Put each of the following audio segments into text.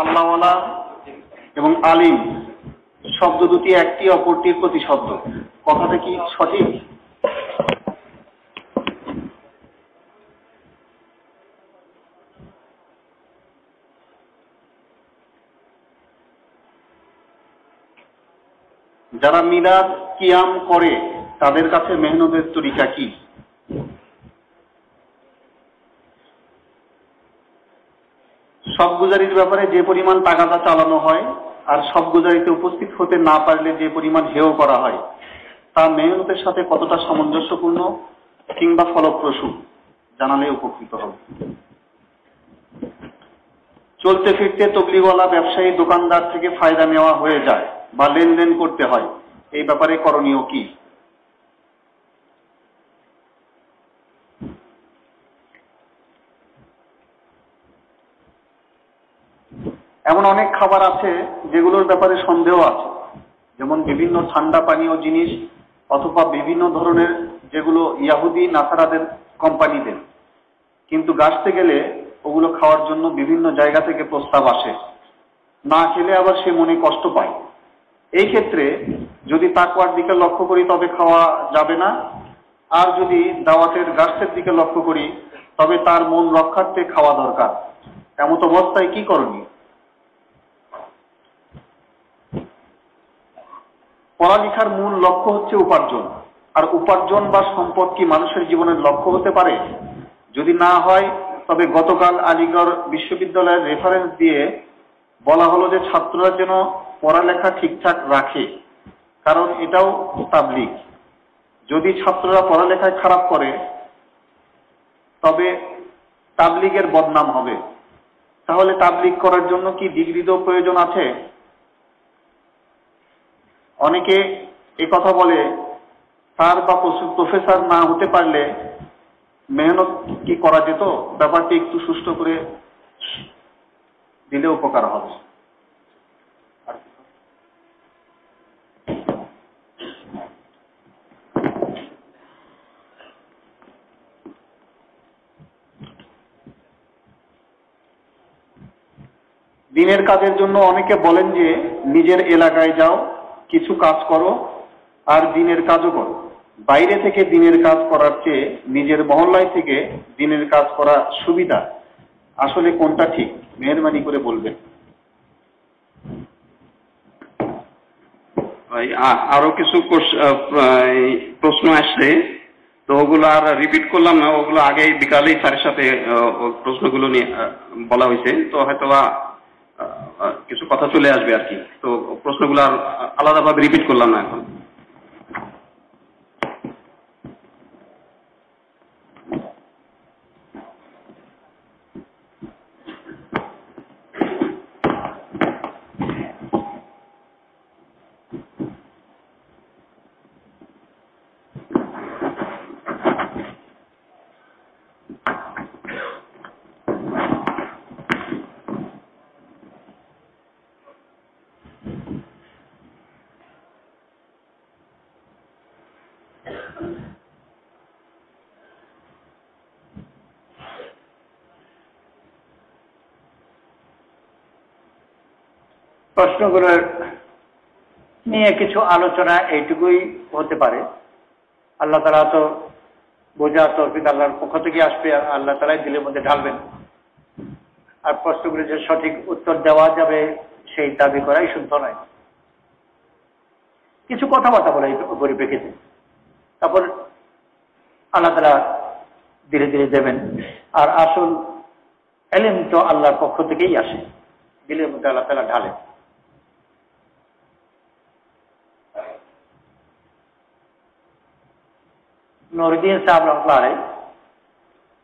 আল্লাহওয়ালা এবং আলিম শব্দ দুটি একটি অপরটির প্রতিশব্দ। কথাটা কি সঠিক? যারা মিলাদ কিয়াম করে তাদের কাছে মেহনতের তরিকা কি? সব গুজারির ব্যাপারে যে পরিমাণ টাকাটা চালানো হয় আর সব গুজারিতে উপস্থিত হতে না পারলে যে পরিমাণ হেয় করা হয় তা মেহনতের সাথে কতটা সামঞ্জস্যপূর্ণ কিংবা ফলপ্রসূ জানালে উপকৃত হবে। চলতে ফিরতে তবলিগওয়ালা ব্যবসায়ী দোকানদার থেকে ফায়দা নেওয়া হয়ে যায় বা লেনদেন করতে হয়, এই ব্যাপারে করণীয় কি? এমন অনেক খাবার আছে যেগুলোর ব্যাপারে সন্দেহ আছে, যেমন বিভিন্ন ঠান্ডা পানীয় জিনিস অথবা বিভিন্ন ধরনের যেগুলো ইয়াহুদি নাসারাদের কোম্পানিদের, কিন্তু গাছতে গেলে ওগুলো খাওয়ার জন্য বিভিন্ন জায়গা থেকে প্রস্তাব আসে, না খেলে আবার সে মনে কষ্ট পায়। এই ক্ষেত্রে যদি তাকওয়ার দিকে লক্ষ্য করি তবে খাওয়া যাবে না, আর যদি দাওয়াতের গাছের দিকে লক্ষ্য করি তবে তার মন রক্ষার্থে খাওয়া দরকার। এমত অবস্থায় কি করণীয়? পড়ালেখার মূল লক্ষ্য হচ্ছে উপার্জন, আর উপার্জন বা সম্পদ কি মানুষের জীবনের লক্ষ্য হতে পারে? যদি না হয় তবে গতকাল আলিগড় বিশ্ববিদ্যালয়ের রেফারেন্স দিয়ে বলা হলো যে ছাত্ররা যেন পড়ালেখা ঠিকঠাক রাখে, কারণ এটাও তাবলীগ। যদি ছাত্ররা পড়ালেখায় খারাপ করে তবে তাবলীগের বদনাম হবে। তাহলে তাবলীগ করার জন্য কি ডিগ্রিরও প্রয়োজন আছে? অনেকে কথা বলে স্যার বা প্রফেসর না হতে পারলে মেহনত কি করা যেত? ব্যাপারটি একটু সুষ্ঠু করে দিলে উপকার হবে। দিনের কাজের জন্য অনেকে বলেন যে নিজের এলাকায় যাও, কিছু কাজ করো আর দিনের কাজও করো। বাইরে থেকে দিনের কাজ করার চেয়ে নিজের মহল্লায় থেকে দিনের কাজ করা সুবিধা। আসলে কোনটা ঠিক? মেহেরবানি করে বলবেন। আরো কিছু প্রশ্ন আসছে, তো ওগুলো আর রিপিট করলাম না, ওগুলো আগে বিকালেই স্যারের সাথে প্রশ্নগুলো নিয়ে বলা হয়েছে, তো হয়তো কিছু কথা চলে আসবে আর কি। তো প্রশ্নগুলো আর আলাদাভাবে রিপিট করলাম না এখন। প্রশ্নগুলোর নিয়ে কিছু আলোচনা এইটুকুই হতে পারে। আল্লাহ তাআলা তো বোঝার তৌফিক আল্লাহর পক্ষ থেকে আসবে, আল্লাহ তাআলাই দিলের মধ্যে ঢালবেন। আর প্রশ্নগুলো যে সঠিক উত্তর দেওয়া যাবে সেই দাবি করাই শুদ্ধ নয়। কিছু কথাবার্তা বলে এই পরিপ্রেক্ষিতে, তারপর আল্লাহ তাআলা ধীরে ধীরে দেবেন। আর আসল ইলম তো আল্লাহর পক্ষ থেকেই আসে, দিলের মধ্যে আল্লাহ তাআলা ঢালেন। নুরউদ্দিন সাহেব রহমাতুল্লাহ আলাইহি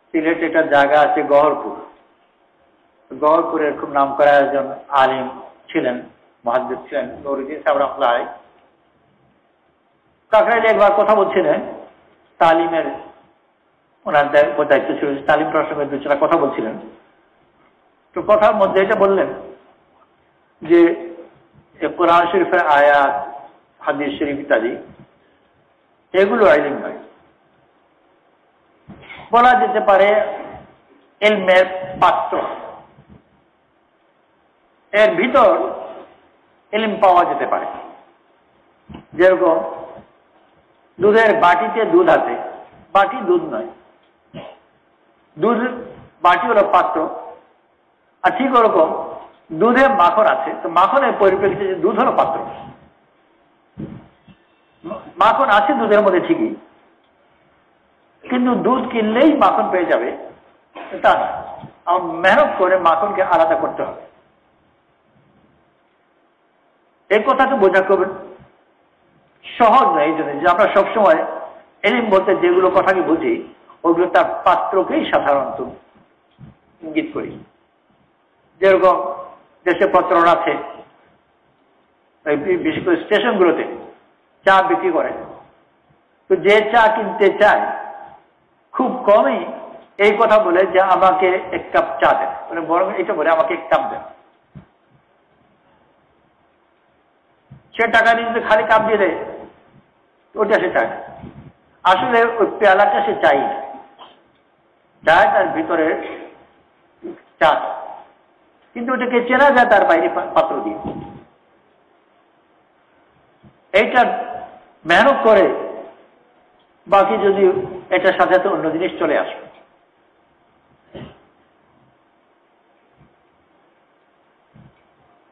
সিলেট একটা জায়গা আছে গহরপুর। গহরপুরের খুব নাম করা একজন আলিম ছিলেন, মুহাদ্দিস ছিলেন নুরউদ্দিন সাহেব রহমাতুল্লাহ আলাইহি। কাকরাইলে একবার কথা বলছিলেন তালিমের, ওনার দায়িত্ব ছিল তালিম প্রসঙ্গে দুজনা কথা বলছিলেন। তো কথার মধ্যে এটা বললেন যে কোরআন শরীফের আয়াত, হাদিস শরীফ ইত্যাদি এগুলো ইলম নয়, বলা যেতে পারে ইলমের পাত্র। এর ভিতর ইলম পাওয়া যেতে পারে। যেরকম দুধের বাটিতে দুধ আছে, বাটি দুধ নয়, দুধ বাটি হলো পাত্র। আর ঠিক ওরকম দুধে মাখন আছে, তো মাখনের পরিপ্রেক্ষিতে দুধ হলো পাত্র। মাখন আছে দুধের মধ্যে ঠিকই, কিন্তু দুধ কিনলেই মাখন পেয়ে যাবে তা না, আমার মেহনত করে মাখনকে আলাদা করতে হবে। এই কথাটা বোঝা করবেন সহজ নয়। এই জন্য যে আমরা সবসময় এলিম বলতে যেগুলো কথাকে বুঝি ওগুলো তার পাত্রকেই সাধারণত ইঙ্গিত করি। যেরকম দেশে প্রচলন আছে, বিশেষ করে স্টেশনগুলোতে চা বিক্রি করে, তো যে চা কিনতে চায় খুব কমই এই কথা বলে যে আমাকে এক কাপ চা দেন, মানে বরং এটা বলে আমাকে এক কাপ দেন। সে টাকা নিয়ে যদি খালি কাপ দিয়ে দেয় ওটা সে চায়, আসলে ওই পেয়ালাটা সে চাই না, চায় তার ভিতরে চা, কিন্তু ওটাকে চেনা যায় তার বাইরে পাত্র দিয়ে। এইটা মেহনত করে বাকি যদি এটার সাথে সাথে অন্য জিনিস চলে আসে।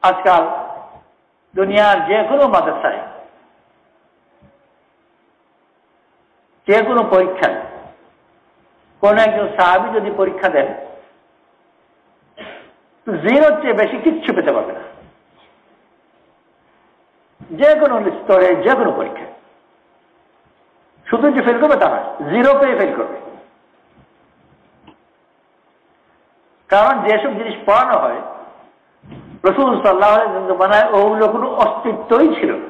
আজকাল দুনিয়ার যে কোনো মাদ্রাসায় যে কোনো পরীক্ষায় কোন একজন সাহাবী যদি পরীক্ষা দেন, জিরোর চেয়ে বেশি কিচ্ছু পেতে পারবে না। যে কোনো স্তরে যে কোনো পরীক্ষায় শুধু যে ফেল করবে তা নয়, জিরো পেয়ে ফেল করবে। কারণ যেসব জিনিস পড়ানো হয় রাসূল সাল্লাল্লাহু আলাইহি ওয়াসাল্লাম বানায় ওগুলো কোনো অস্তিত্বই ছিল না।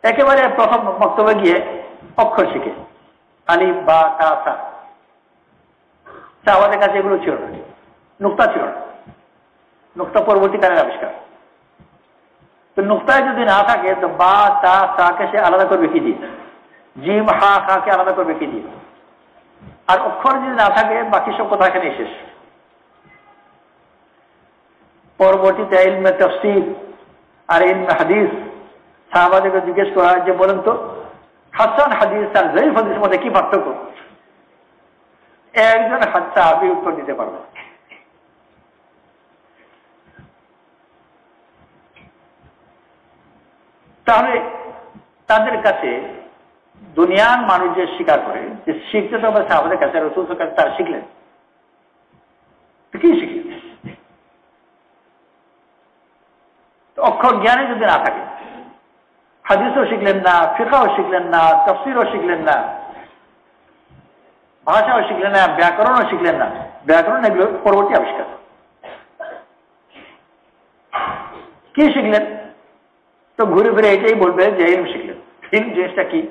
একেবারে প্রথম বক্তব্যে গিয়ে অক্ষর শিখে আলিফ বা তা সা, সাহাবাদের কাছে এগুলো ছিল না, নুক্তা ছিল না, নুক্তা পরবর্তীকালের আবিষ্কার। তো নুক্তায় যদি না থাকে তো বা তা সাকে সে আলাদা করবে কি দিয়ে, জিম হা খাকে আলাদা করবে কি দিয়ে, আর অক্ষর যদি না থাকে বাকি সব কথা এখানে শেষ। পরবর্তীতে ইলমে তাফসীর আর ইলমে হাদিস সাহাবাদেরকে জিজ্ঞেস করা হয় যে বলেন তো হাসান হাদিস আর জয়ীফ হাদিসের মধ্যে কি পার্থক্য? একজন সাহাবী উত্তর দিতে পারবে। তাহলে তাদের কাছে দুনিয়ার মানুষ যে স্বীকার করে যে শিখতে তো আবার সাহাবাদের কাছে, রাসূলের কাছে তারা শিখলেন, কি শিখলেন? অক্ষর জ্ঞানে যদি না থাকে, হাদিসও শিখলেন না, ফিকহও শিখলেন না, তাফসীরও শিখলেন না, ভাষাও শিখলেন না, ব্যাকরণও শিখলেন না। ব্যাকরণ এগুলো পরবর্তী আবিষ্কার। কি শিখলেন? তো ঘুরে ফিরে এটাই বলবে যে ইলম শিখলেন। ইলম জিনিসটা কি?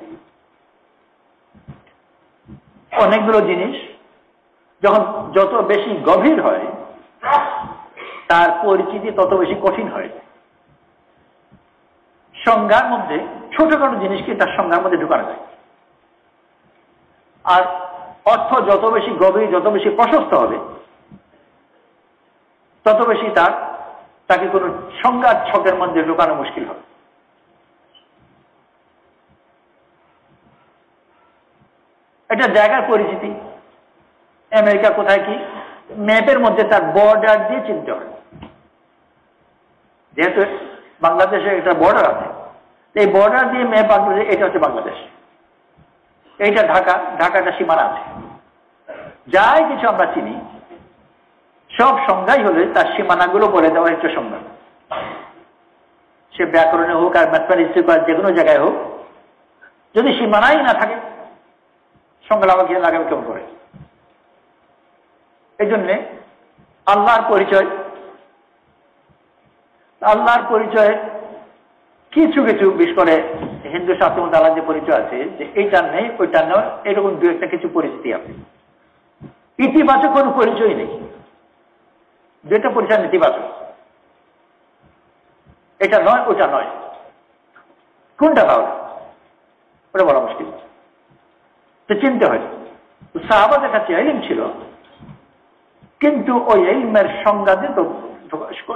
অনেকগুলো জিনিস যখন যত বেশি গভীর হয় তার পরিচিতি তত বেশি কঠিন হয়। সংজ্ঞার মধ্যে ছোটখাটো জিনিসকে তার সংজ্ঞার মধ্যে ঢুকানো যায়, আর অর্থ যত বেশি গভীর যত বেশি প্রশস্ত হবে তত বেশি তাকে কোনো সংজ্ঞার ছকের মধ্যে ঢুকানো মুশকিল হবে। এটা জায়গার পরিচিতি। আমেরিকা কোথায় কি ম্যাপের মধ্যে তার বর্ডার দিয়ে চিনতে হয়। যেহেতু বাংলাদেশে একটা বর্ডার আছে, এই বর্ডার দিয়ে ম্যাপ আঁকলে এটা হচ্ছে বাংলাদেশ, এইটা ঢাকা, ঢাকাটা সীমানা আছে। যাই কিছু আমরা চিনি সব সংজ্ঞাই হলে তার সীমানাগুলো বলে দেওয়া হচ্ছে সংজ্ঞা। সে ব্যাকরণে হোক আর ম্যাথমেটিক্সে হোক আর যে কোনো জায়গায় হোক, যদি সীমানাই না থাকে সংজ্ঞা লাগাবে কেমন করে? এই জন্যে আল্লাহর পরিচয় কিছু কিছু বিশেষ করে হিন্দু শাস্ত্রের মধ্যে আল্লাহর যে পরিচয় আছে যে এইটা নেই ওইটা নয়, এরকম দু একটা কিছু পরিস্থিতি আছে। ইতিবাচক কোনো পরিচয় নেই, যেটা পরিচয় নেতিবাচক, এটা নয় ওটা নয়, কোনটা তাহলে ওটা বলা মুশকিল। তো চিনতে হয়। সাহাবাদের কাছে ইলম ছিল, কিন্তু ওই ইলমের সংজ্ঞা দিত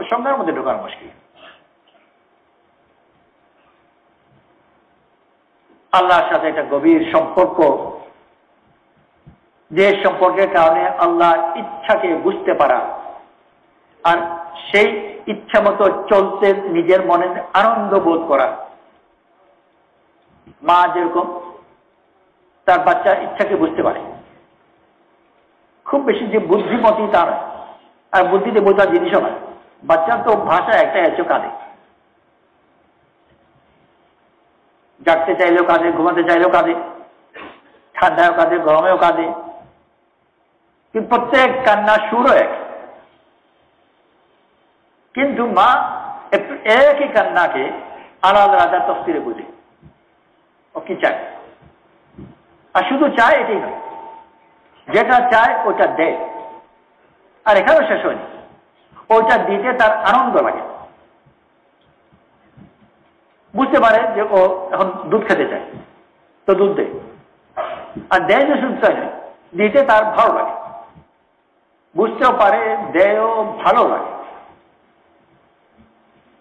সংজ্ঞার মধ্যে ঢোকানো মুশকিল। আল্লাহর সাথে একটা গভীর সম্পর্ক, যে সম্পর্কের কারণে আল্লাহর ইচ্ছাকে বুঝতে পারা আর সেই ইচ্ছা মতো চলতে নিজের মনে আনন্দ বোধ করা। মা যেরকম তার বাচ্চার ইচ্ছাকে বুঝতে পারে, খুব বেশি যে বুদ্ধিমতী তা নয়, আর বুদ্ধিতে বোঝার জিনিসও নয়। বাচ্চার তো ভাষা একটা এসে কাঁদে, জাগতে চাইলেও কাঁদে, ঘুমাতে চাইলেও কাঁদে, ঠান্ডায়ও কাঁদে, গরমেও কাঁদে, কিন্তু প্রত্যেক কান্নার সুরও এক। কিন্তু মা একই কান্নাকে আলাদা আলাদা তফসিরে বুঝে ও কি চায়। আর শুধু চায় এটাই নয়, যেটা চায় ওটা দেয়। আর এখানেও শেষ হয়নি, ওইটা দিতে তার আনন্দ লাগে। বুঝতে পারে যে ও এখন দুধ খেতে চায়, তো দুধ দেয়। আর দেয় যে শুধু চায় না, দিতে তার ভালো লাগে। বুঝতেও পারে, দেয়ও ভালো লাগে,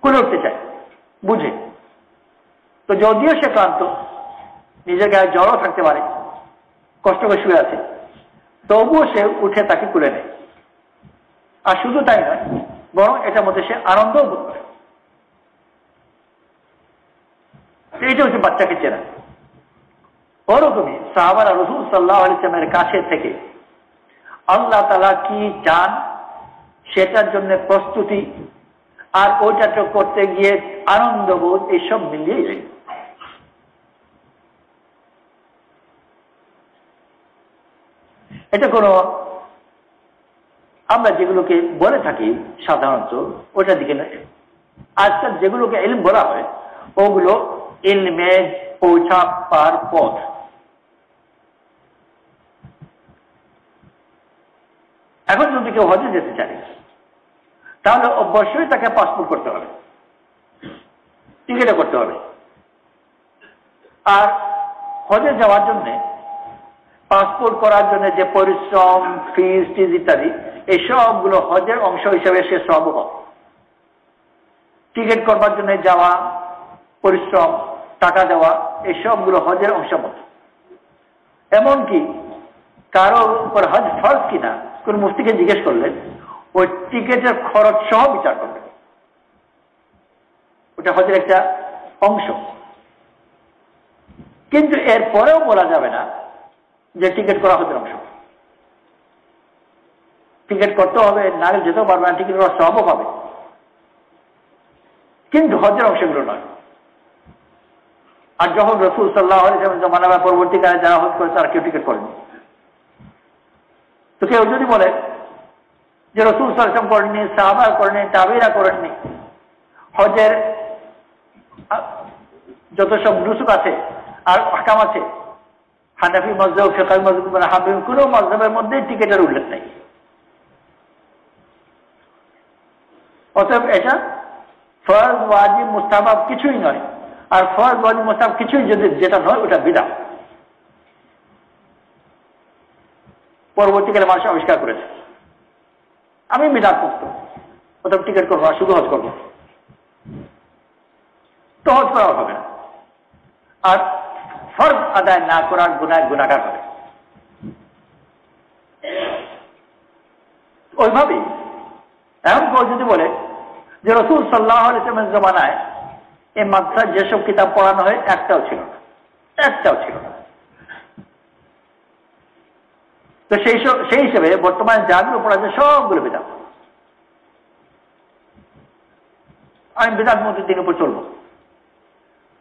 করে উঠতে চায়, বুঝে। তো যদিও সে ক্লান্ত, নিজের গায়ে জ্বরও থাকতে পারে, কষ্ট করে শুয়ে আছে, তবুও সে উঠে তাকে তুলে নেয়। আর শুধু তাই নয়, বরং এটার মধ্যে সে আনন্দও বোধ করে। এইটা হচ্ছে বাচ্চাকে চেনা। ওরকমই সাহাবারা রাসূল সাল্লাল্লাহু আলাইহি ওয়াসাল্লামের কাছে থেকে আল্লাহ তাআলা কি চান সেটার জন্য প্রস্তুতি আর ওইটাকে করতে গিয়ে আনন্দবোধ এইসব মিলিয়ে যায়। এটা কোনো আমরা যেগুলোকে বলে থাকি সাধারণত ওটার দিকে নয়। আজকাল যেগুলোকে ইলম বলা হয় ওগুলো ইলমে পৌঁছা পার পথ। এখন যদি কেউ হজে যেতে চায় তাহলে অবশ্যই তাকে পাসপোর্ট করতে হবে, টিকিটও করতে হবে। আর হজে যাওয়ার জন্য পাসপোর্ট করার জন্য যে পরিশ্রম, ফিস টিজ ইত্যাদি, এই সবগুলো হজের অংশ হিসেবে সে সব হবে। টিকিট করবার জন্য যাওয়া, পরিশ্রম, টাকা দেওয়া, এই সবগুলো হজের অংশ মতো। এমনকি কারো উপর হজ ফরজ কিনা কোন মুফতিকে জিজ্ঞেস করলেন, ওই টিকিটের খরচ সহ বিচার করবে, ওটা হজের একটা অংশ। কিন্তু এর পরেও বলা যাবে না যে টিকিট করা হজের অংশ। টিকিট করতে হবে, না যেতেও পারবে না, টিকিট করার সবও পাবে, কিন্তু হজের অংশগুলো নয়। আর যখন রাসূল সাল্লাল্লাহু আলাইহি ওয়াসাল্লাম জমানার পরবর্তীকালে যারা হজ করে তারা কেউ টিকিট করেনি। তো কেউ যদি বলে যে রাসূল সাল্লাল্লাহু আলাইহি ওয়াসাল্লাম করেননি, সাহাবা করেননি, তাবেঈরা করেননি, হজের যত সব নুসুক আছে আর আহকাম আছে, হানাফি মাযহাব, ফিকহি মাযহাব, মানে হানাফি কোনো মাযহাবের মধ্যে টিকিটের উল্লেখ নেই। অতএব এটা ফরজ, ওয়াজিব, মুস্তাহাব কিছুই নয়। আর ফরজ, ওয়াজিব, মুস্তাহাব কিছুই যদি যেটা নয় ওটা বিদআত। পরবর্তীকালে মানুষ আবিষ্কার করেছে। আমি বিদআত মুক্ত, অতএব টিকিট করবো না, শুধু হজ করবো, তো হজ করা হবে না। আর ফরজ আদায় না করার গুনাহগার হবে। ওইভাবেই এখন কেউ যদি বলে যে রাসূল সাল্লাল্লাহু আলাইহি ওয়াসাল্লামের জমানায় এই মাদ্রাসায় যেসব কিতাব পড়ানো হয় একটাও ছিল না, একটাও ছিল না, তো সেই হিসেবে বর্তমানে যাগুলো পড়া যায় সবগুলো বিদআত। আমি বিদআত মুক্তির উপর চলবো,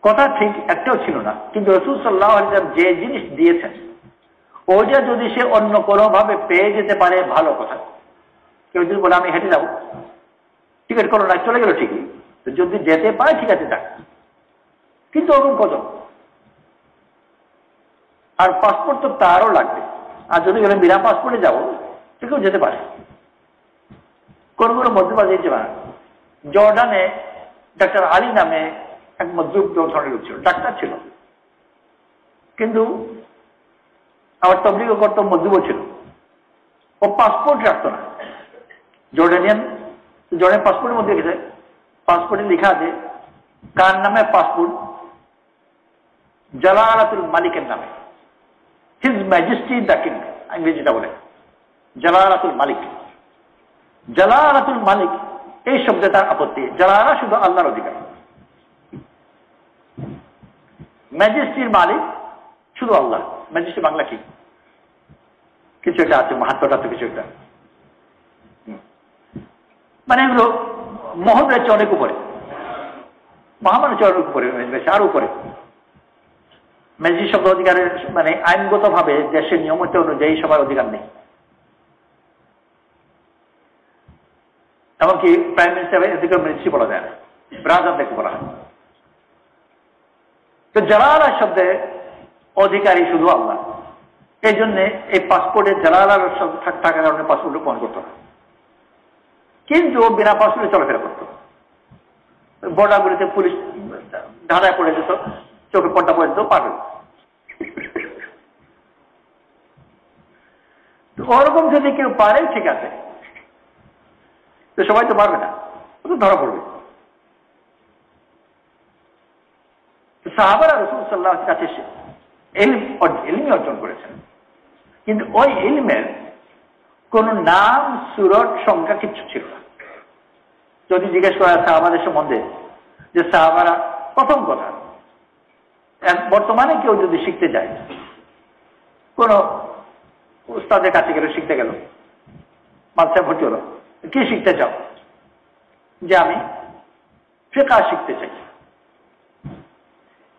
কথা ঠিক একটাও ছিল না। কিন্তু রাসূল সাল্লাল্লাহু আলাইহি ওয়াসাল্লাম যে জিনিস দিয়েছেন ওইটা যদি সে অন্য কোনোভাবে পেয়ে যেতে পারে ভালো কথা। কেউ যদি বলে আমি হেঁটে যাবো, টিকিট করো না, চলে গেল ঠিকই, যদি যেতে পারে ঠিক আছে যাক, কিন্তু ওরকম কত। আর পাসপোর্ট তো তারও লাগবে। আর যদি গেলে বিনা পাসপোর্টে যাবো কেউ যেতে পারে। কোন কোনো মধ্যবাদ যেতে পারে। জর্ডানে ডাক্তার আলী নামে এক মজদুর ধরনের লোক ছিল, ডাক্তার ছিল, কিন্তু আবার তবলিগও করতো, মজদুরও ছিল। ও পাসপোর্ট রাখতো না, জর্ডানিয়ান জনের পাসপোর্টের মধ্যে লিখেছে, পাসপোর্টে লেখা আছে কার নামে পাসপোর্ট? জালালাতুল মালিকের নামে, হিজ ম্যাজেস্টি দ্য কিং, ইংরেজিটা বলে জালালাতুল মালিক। জালালাতুল মালিক এই শব্দে তার আপত্তি। জালালা শুধু আল্লাহর অধিকার, ম্যাজেস্টির মালিক শুধু আল্লাহ। ম্যাজেস্টি বাংলা কি? কিছু একটা আছে, মাহাত্মটা তো কিছু একটা, মানে এগুলো মহলের চেয়ে অনেক উপরে, মহামানের চেয়ে অনেক উপরে, আর উপরে। ম্যাজিস্ট্রেট শব্দ অধিকারের মানে আইনগত ভাবে দেশের নিয়মিত অনুযায়ী সবার অধিকার নেই। এমনকি প্রাইম মিনিস্টার এদিকে ম্যাজিস্ট্রেট বলা যায় না, রাজা দেখতে বলা হয়। তো জালালা শব্দে অধিকারী শুধু আল্লাহ। এই জন্য এই পাসপোর্টে জালালার থাকার কারণে পাসপোর্ট গ্রহণ করতো না, কিন্তু বিনা পাসপোর্টে চলাফেরা করতো। বর্ডারগুলিতে পুলিশ ধাঁধায় পড়ে যেত, চোখে পর্দা পড়ে যেত, পারবে। তো ওরকম যদি কেউ পারে ঠিক আছে, তো সবাই তো পারবে না, ও তো ধরা পড়বে। সাহাবারা রাসূল সাল্লাল্লাহু আলাইহি ওয়াসাল্লামের কাছে ইলম অর্জন করেছেন, কিন্তু ওই ইলমের কোন নাম, সূরত, সংখ্যা কিচ্ছু ছিল না। যদি জিজ্ঞেস করা সাহাবাদের সম্বন্ধে যে সাহাবারা, প্রথম কথা, বর্তমানে কেউ যদি শিখতে যায়, কোন উস্তাদের কাছে গেল, শিখতে গেল, মাদ্রাসায় ভর্তি হলো, কি শিখতে চাও? যে আমি ফিকহ শিখতে চাই।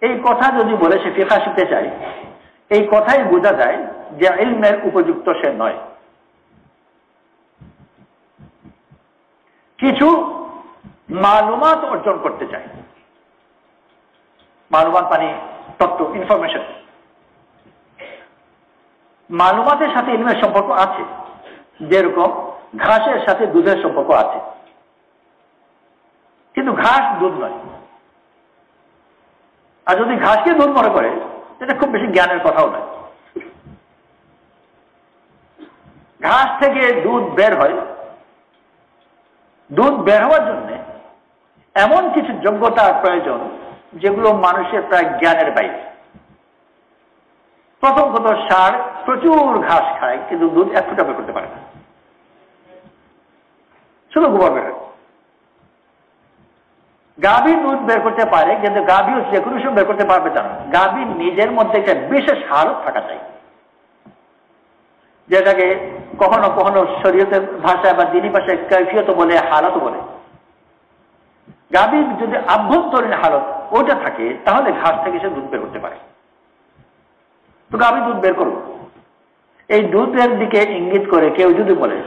এই কথা যদি বলে সে ফিকহ শিখতে চায়, এই কথাই বোঝা যায় যে ইলমের উপযুক্ত সে নয়। কিছু মালুমাত অর্জন করতে চায়, মালুমাত মানে তথ্য, ইনফরমেশন। মালুমাতের সাথে ইলমের সম্পর্ক আছে, যেরকম ঘাসের সাথে দুধের সম্পর্ক আছে, কিন্তু ঘাস দুধ নয়। আর যদি ঘাসকে দুধ মনে করে, এটা খুব বেশি জ্ঞানের কথাও নয়। ঘাস থেকে দুধ বের হয়, দুধ বের হওয়ার জন্য এমন কিছু যোগ্যতার প্রয়োজন যেগুলো মানুষের প্রায় জ্ঞানের বাইরে। প্রথম কথা, ষাঁড় প্রচুর ঘাস খায়, কিন্তু দুধ এক ফোঁটা বের করতে পারে না, শুধু গোবর বের হয়। গাভী দুধ বের করতে পারে, কিন্তু গাভীও যে কোনো সময় বের করতে পারবে তা না। গাভীর নিজের মধ্যে একটা বিশেষ হালত থাকা চাই, যেটাকে কখনো কখনো শরীয়তের ভাষায় বা দ্বীনি ভাষায় কৈফিয়ত বলে, হালত বলে। গাভীর যদি আভ্যন্তরীণ হালত ওটা থাকে, তাহলে ঘাস থেকে সে দুধ বের করতে পারে। তো গাভী দুধ বের করবো, এই দুধের দিকে ইঙ্গিত করে কেউ যদি বলে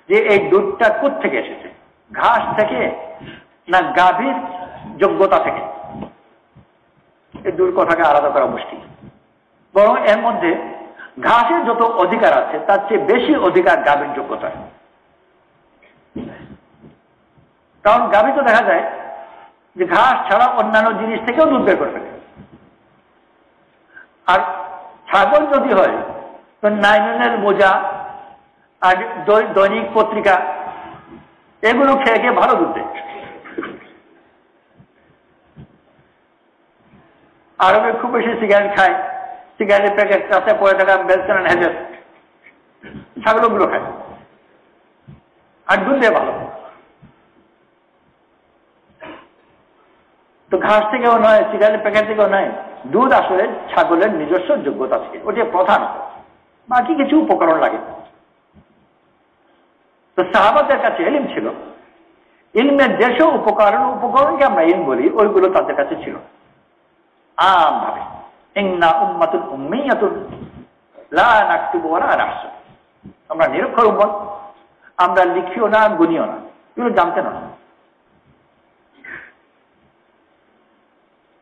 যে এই দুধটা কোত্থেকে এসেছে, ঘাস থেকে না গাভীর যোগ্যতা থেকে, এই দুই কথাকে আলাদা করা মুশকিল। বরং এর মধ্যে ঘাসের যত অধিকার আছে তার চেয়ে বেশি অধিকার গাভীর যোগ্যতা। কারণ গাভী তো দেখা যায় যে ঘাস ছাড়া অন্যান্য জিনিস থেকেও দুধ বের করে ফেলে। আর ছাগল যদি হয় তো নাইলনের মোজা আর দৈনিক পত্রিকা এগুলো খেয়ে খেয়ে ভালো দুধ দেয়। আরবে খুব বেশি সিগারেট খায়, সিগারেটের প্যাকেট রাস্তায় পড়ে থাকা বেলসেন হেজেল, ছাগলগুলো খায় আর দুধ দেয় ভালো। তো ঘাস থেকেও নয়, সিগারেটের প্যাকেট থেকেও নয়, দুধ আসলে ছাগলের নিজস্ব যোগ্যতা থেকে, ওটা প্রধান। বাকি কিছু উপকরণ লাগে। তো সাহাবাদের কাছে ইলম ছিল, ইলমের যেসব উপকরণকে আমরা ইলম বলি, ওইগুলো তাদের কাছে ছিল আম ভাবে। ইন্না উম্মাতুন উম্মিয়াতুন লা নাকতুবু ওয়া লা নাহসু, আমরা নিরক্ষর উম্মত, আমরা লিখিও না, গুনিও না, এগুলো জানতে না।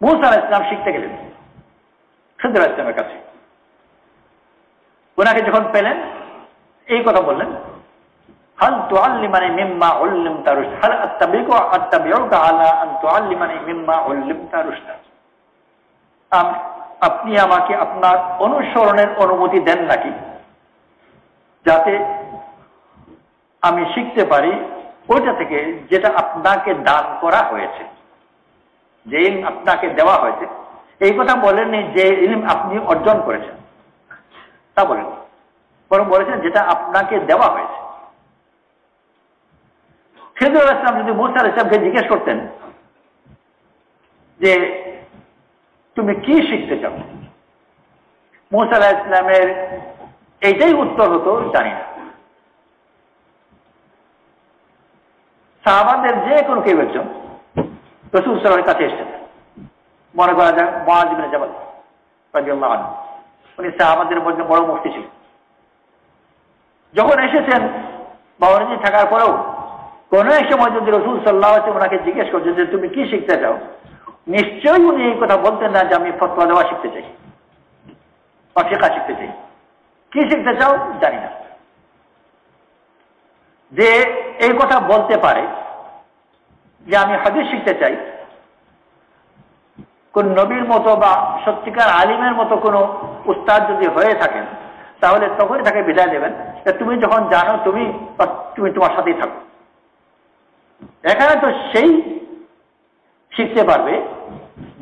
মুসা আলাইহিস সালাম শিখতে গেলেন খিদর আলাইহিস সালামের কাছে। ওনাকে যখন পেলেন এই কথা বললেন, হাল তুআল্লিমানি মিম্মা উল্লিমতা রুশদা, হাল আত্তাবিউকা আলা আন তুআল্লিমানি মিম্মা উল্লিমতা রুশদা, আপনি আমাকে আপনার অনুসরণের অনুমতি দেন নাকি, যাতে আমি শিখতে পারি ওইটা থেকে যেটা আপনাকে দান করা হয়েছে, যে ইলম আপনাকে দেওয়া হয়েছে, এই কথা বলেননি যে ইলম আপনি অর্জন করেছেন, তা বলেন, বরং বলেছেন যেটা আপনাকে দেওয়া হয়েছে। খিদর আলাইহিস সালাম যদি মূসা আলাইহিস সালামকে জিজ্ঞেস করতেন যে তুমি কি শিখতে চাও, মূসা আলাইহিস সালামের এইটাই উত্তর হতো, জানি না। সাহাবাদের যে কোনো কেউ একজন রাসূল সাল্লাল্লাহু আলাইহি ওয়াসাল্লামের কাছে এসেছেন, মনে করা যায় মুআয ইবনে জাবাল রাদিয়াল্লাহু আনহু, উনি সাহাবাদের মধ্যে বড় মুফতি ছিলেন। যখন এসেছেন বাওয়ারিজি থাকার পরেও কোন এক সময় যদি রাসূল সাল্লাল্লাহু আলাইহি ওয়াসাল্লাম ওনাকে জিজ্ঞেস করছেন যে তুমি কি শিখতে চাও, নিশ্চয়ই উনি এই কথা বলতেন না যে আমি ফতোয়া দেওয়া শিখতে চাই বা ফিকহ শিখতে চাই। কি শিখতে চাও জানি না। যে এই কথা বলতে পারে যে আমি হাদিস শিখতে চাই, কোন নবীর মতো বা সত্যিকার আলিমের মতো কোনো উস্তাদ যদি হয়ে থাকেন, তাহলে তখনই তাকে বিদায় দেবেন, তুমি যখন জানো তুমি তোমার সাথেই থাকো। এখানে তো সেই শিখতে পারবে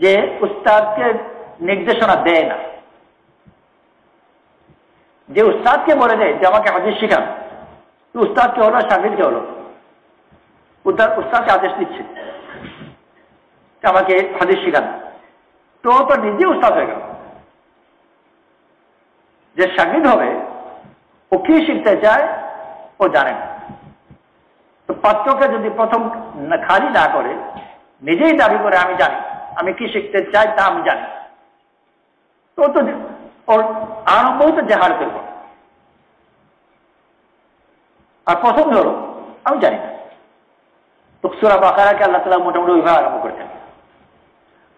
যে উস্তাদকে নির্দেশনা দেয় না, যে উস্তাদকে বলে দেয় যে আমাকে হাদিস শিখান, উস্তাদকে হলো শাগির্দকে হলো, উস্তাদকে আদেশ দিচ্ছে আমাকে হাদিস শিখান, তো তো নিজে উস্তাদ হয়ে গেল। যে শাগির্দ হবে ও কি শিখতে চায় ও জানে না। তো পাত্রকে যদি প্রথম খালি না করে, নিজেই দাবি করে আমি জানি, আমি কি শিখতে চাই তা আমি জানি, তো তো ওর আরম্ভই তো জাহালতের পর। আর প্রথম হলো আমি জানি না। তো সূরা বাকারাকে আল্লাহ তাআলা মোটামুটি ওইভাবে আরম্ভ করেছেন,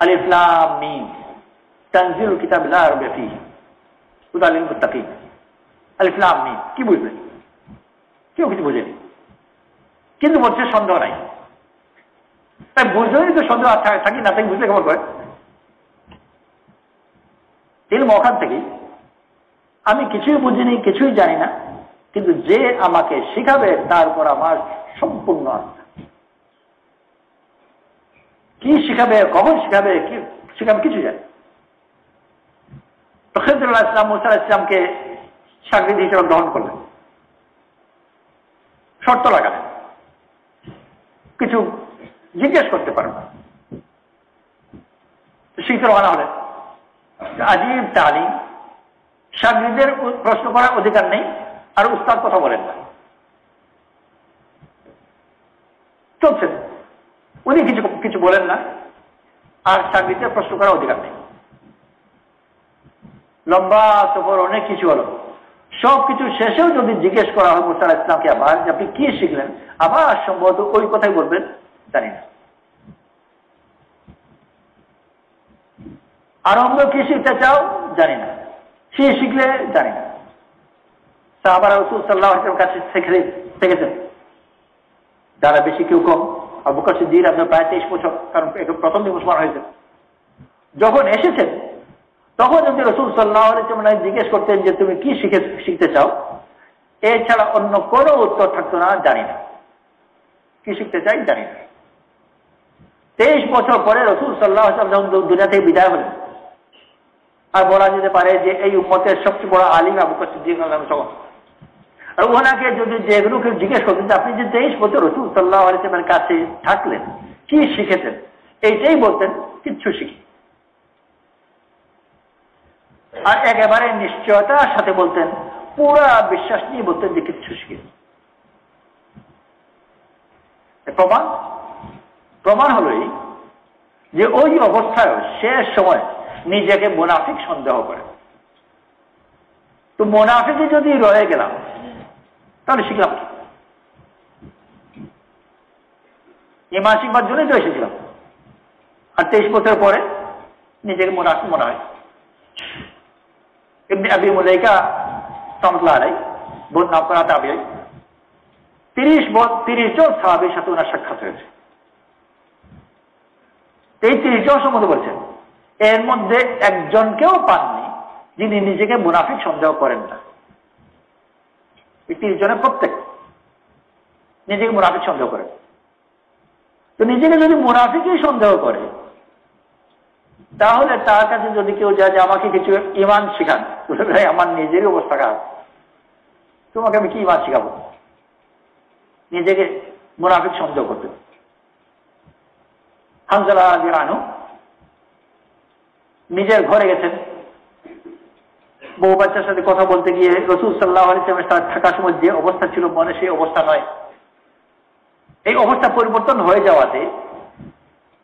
আলিফ লাম মিম তানজিলুল কিতাবি লা রাইবা ফীহি হুদাল লিল মুত্তাকিন। আলিফ লাম মিম কি বুঝলেন? কেউ কিছু বুঝেনি, কিন্তু বলছে সন্দেহ নাই। তাই বুঝলেই তো সন্দেহ থাকি না, তাই বুঝলে কেমন করে? ইলম ওখান থেকেই, আমি কিছুই বুঝিনি, কিছুই জানি না, কিন্তু যে আমাকে শিখাবে তার উপর আমার সম্পূর্ণ আস্থা। কি শিখাবে, কখন শিখাবে, কি শিখাবে কিছু জানি। তো খিদর আলাইহিস সালাম মূসা আলাইহিস সালামকে শাগির্দ হিসেবে গ্রহণ করলেন, শর্ত লাগালেন, কিছু জিজ্ঞেস করতে পারবে, শিখতে রওনা হলেন। আজীব তালিম, শাগির্দের প্রশ্ন করার অধিকার নেই, আর উস্তাদ কথা বলেন না, চলছেন, উনি কিছু বলেন না, আর শাগির্দের প্রশ্ন করার অধিকার নেই। লম্বা সফর, অনেক কিছু হলো, সবকিছু শেষেও যদি জিজ্ঞেস করা হয় মূসা আলাইহিস সালামকে আবার যে আপনি কি শিখলেন, আবার সম্ভবত ওই কথাই বলবেন জানি না। আর আমরা কি শিখতে চাও জানি না, সে শিখলে জানি না। সাহাবারা রাসূল সাল্লাল্লাহু আলাইহি ওয়াসাল্লামের কাছে শিখেছেন, যারা বেশি কেউ কম। আবু বকর সিদ্দিক আপনার প্রায় 23 বছর, কারণ প্রথম দিন মুসলমান হয়েছে। যখন এসেছেন তখন যদি রাসূল সাল্লাল্লাহু আলাইহি ওয়াসাল্লাম জিজ্ঞেস করতেন যে তুমি কি শিখতে চাও, এছাড়া অন্য কোনো উত্তর থাকতো না, জানি না। কি শিখতে চাই জানি না। 23 বছর পরে রাসূল সাল্লাল্লাহু আলাইহি ওয়াসাল্লাম যখন দুনিয়া থেকে বিদায় হলেন, আর বলা যেতে পারে যে এই উম্মতের সবচেয়ে বড় আলিম আবু বকর সিদ্দিক রাদিয়াল্লাহু আনহু। আর ওনাকে যদি যেগুলো কেউ জিজ্ঞেস করতেন আপনি যে 23 বছর রাসূল সাল্লাল্লাহু আলাইহি ওয়াসাল্লামের কাছে থাকলেন, কি শিখেছেন, এইটাই বলতেন কিচ্ছু শিখি। আর একেবারে নিশ্চয়তার সাথে বলতেন, পুরা বিশ্বাস নিয়ে বলতেন যে কিচ্ছু শিখি। প্রমাণ হলো এই যে ওই অবস্থায় শেষ সময় নিজেকে মুনাফিক সন্দেহ করে। তো মুনাফিকই যদি রয়ে গেলাম তাহলে শিখলাম কি? ঈমান শিখবার জন্যই তো এসেছিলাম, আর 23 বছর পরে নিজেকে মুনাফিক মনে হয়। ইবনে আবি মুলাইকা রাহমাতুল্লাহ আলাইহি বহুত নাম করা তাবিঈ, 30 জন সাহাবীর সাথে ওনার সাক্ষাৎ হয়েছে। এই 30 জন সম্বন্ধে বলছেন, এর মধ্যে একজনকেও পাননি যিনি নিজেকে মুনাফিক সন্দেহ করেন না। এই 30 জনের প্রত্যেক নিজেকে মুনাফিক সন্দেহ করে। তো নিজেকে যদি মুনাফিকই সন্দেহ করে, তাহলে তার কাছে যদি কেউ যায় যে আমাকে কিছু ইমান শিখান, আমার নিজেরই অবস্থা খারাপ, তোমাকে আমি কি ইমান শিখাবো? নিজেকে মুনাফিক সন্দেহ করতে। হানজালা রাদিয়াল্লাহু আনহু নিজের ঘরে গেছেন, বউ বাচ্চার সাথে কথা বলতে গিয়ে রাসূল সাল্লাল্লাহু আলাইহি ওয়াসাল্লামের সাথে থাকার সময় যে অবস্থা ছিল মনে, সেই অবস্থা নয়। এই অবস্থা পরিবর্তন হয়ে যাওয়াতে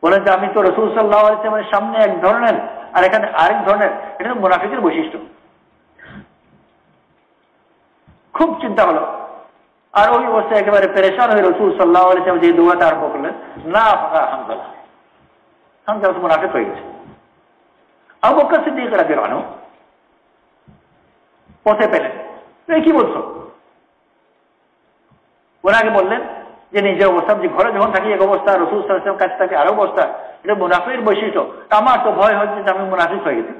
বলেন যে আমি তো রাসূল সাল্লাল্লাহু আলাইহি ওয়াসাল্লামের সামনে এক ধরনের আর এখানে আরেক ধরনের, এটা তো মুনাফিকের বৈশিষ্ট্য। খুব চিন্তা হলো, আর ওই অবস্থায় একেবারে পেরেশান হয়ে রাসূল সাল্লাল্লাহু আলাইহি ওয়াসাল্লাম যে দোয়াটা আরম্ভ করলেন, না হানজালা, হানজালা তো মুনাফিক হয়ে গেছে। আবু বকর সিদ্দিক রাদিয়াল্লাহু আনহু পথে পেলেন, তুমি কি বলছো? ওনাকে বললেন যে নিজের অবস্থা, যে ঘরে যখন থাকি এক অবস্থা, রাসূল সাল্লাল্লাহু আলাইহি ওয়াসাল্লাম কাছে থাকি আরো অবস্থা, এটা মুনাফিকের বৈশিষ্ট্য। আমার তো ভয় হচ্ছে যে আমি মুনাফিক হয়ে গেছি।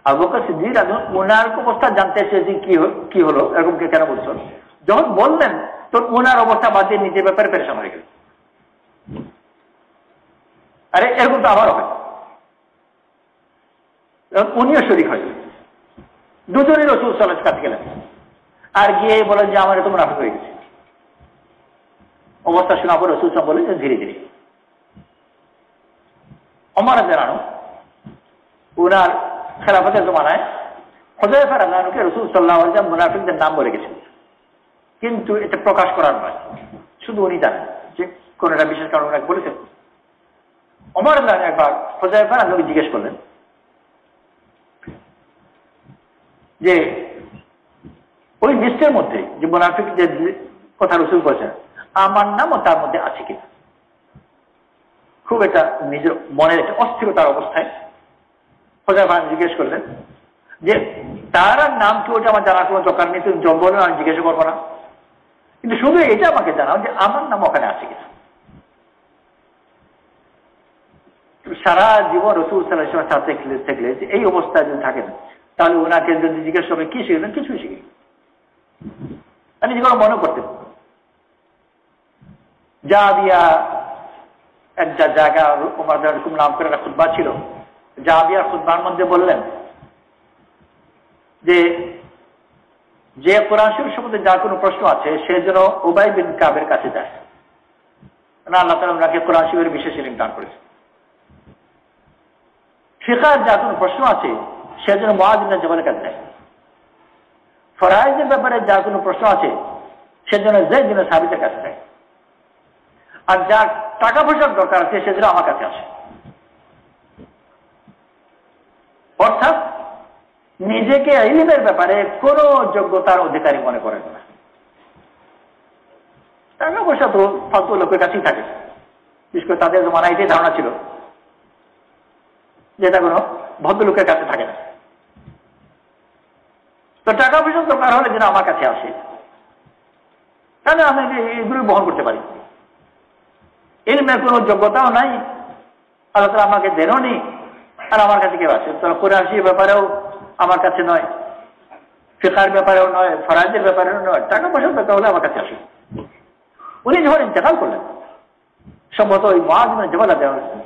আবু বকর সিদ্দিক রাদিয়াল্লাহু আনহু ওনার অবস্থা জানতে চেয়েছেন কি হলো, এরকম কেন বলছো? যখন বললেন তো ওনার অবস্থা বাদ দিয়ে নিজের ব্যাপারে পেরেশান হয়ে গেল। আরে এরকম তো আবারও হয়। উনিও শরীক হয়, দুজনেই রাসূল সাল্লাল্লাহু আলাইহি ওয়াসাল্লামের কাছে গেলেন, আর গিয়ে বলেন যে আমার তো মুনাফিক হয়ে গেছে। অবস্থা শোনা পর রাসূল সাল্লাল্লাহু আলাইহি ওয়াসাল্লাম বলেন যে ধীরে ধীরে। ওমর রাদিয়াল্লাহু আনহু ওনার খেলাফতের জমানায় হুযায়ফা রাদিয়াল্লাহু আনহুকে রাসূল সাল্লাল্লাহু আলাইহি ওয়াসাল্লাম মুনাফিকদের নাম বলে গেছেন, কিন্তু এটা প্রকাশ করার নয়, শুধু উনি জানেন যে কোন একটা বিশেষ কারণে ওনাকে বলেছেন। ওমর রাদিয়াল্লাহু আনহু একবার হুযায়ফা রাদিয়াল্লাহু আনহুকে জিজ্ঞেস করলেন যে ওই লিস্টের মধ্যে যে মুনাফিক যে কথা রাসূল বলেছেন, আমার নামও তার মধ্যে আছে কিনা। খুব একটা নিজের মনের একটা অস্থিরতার অবস্থায় হুযায়ফা জিজ্ঞেস করলেন যে তার নাম কি, ওটা আমার জানার কোনো দরকার নেই, তুমি জব বলে আমি জিজ্ঞাসা করবো না, কিন্তু শুধু এটা আমাকে জানাও যে আমার নাম ওখানে আছে কিনা। সারা জীবন রাসূল সাল্লাল্লাহু আলাইহি ওয়াসাল্লামের সাথে থাকলে যে এই অবস্থায় যদি থাকেন, তাহলে ওনাকে যদি জিজ্ঞেস করবে কি শিখবেন, কিছুই শিখি আমি যেগুলো মনে করতেন। জাবিয়া একটা জায়গা ওমর রাদিয়াল্লাহু নাম করে একটা খুতবা ছিল, জাবিয়ার খুতবার মধ্যে বললেন যে যে কোরআন শরীফ সম্বন্ধে যার কোনো প্রশ্ন আছে সে যেন উবাই বিন কাবের কাছে যায়, না আল্লাহ তাআলা ওনাকে কোরআন শরীফের বিশেষ ইলম দান করেছে। ফিকহের যার কোনো প্রশ্ন আছে সে যেন মুআয ইবনে জাবালের কাছে যায়। ফরায়েজের ব্যাপারে যার কোনো প্রশ্ন আছে সে যেন যায়েদ বিন সাবিতের কাছে যায়। আর যার টাকা পয়সার দরকার আছে সে যেন আমার কাছে আসে। অর্থাৎ নিজেকে ইলমের ব্যাপারে কোন যোগ্যতার অধিকারী মনে করেন না। টাকা পয়সা তো ফালতু লোকের কাছেই থাকে, বিশেষ করে তাদের জমানা এটাই ধারণা ছিল যেটা কোনো ভদ্রলোকের কাছে থাকে না। তো টাকা পয়সা দরকার হলে যেন আমার কাছে আসে, তাহলে আমি এগুলো বহন করতে পারি। ইলমের কোনো যোগ্যতাও নাই, আল্লাহ তাআলা আমাকে দেনও নি, আর আমার কাছে কেউ আছে। তো কোরআন শরীফের ব্যাপারেও আমার কাছে নয়, ফিকহের ব্যাপারেও নয়, ফরায়েজের ব্যাপারেও নয়, টাকা পয়সার ব্যাপার হলে আমার কাছে আসে। উনি যখন ইন্তেকাল করলেন, সম্ভবত ওই মুআয ইবনে জাবাল রাদিয়াল্লাহু আনহু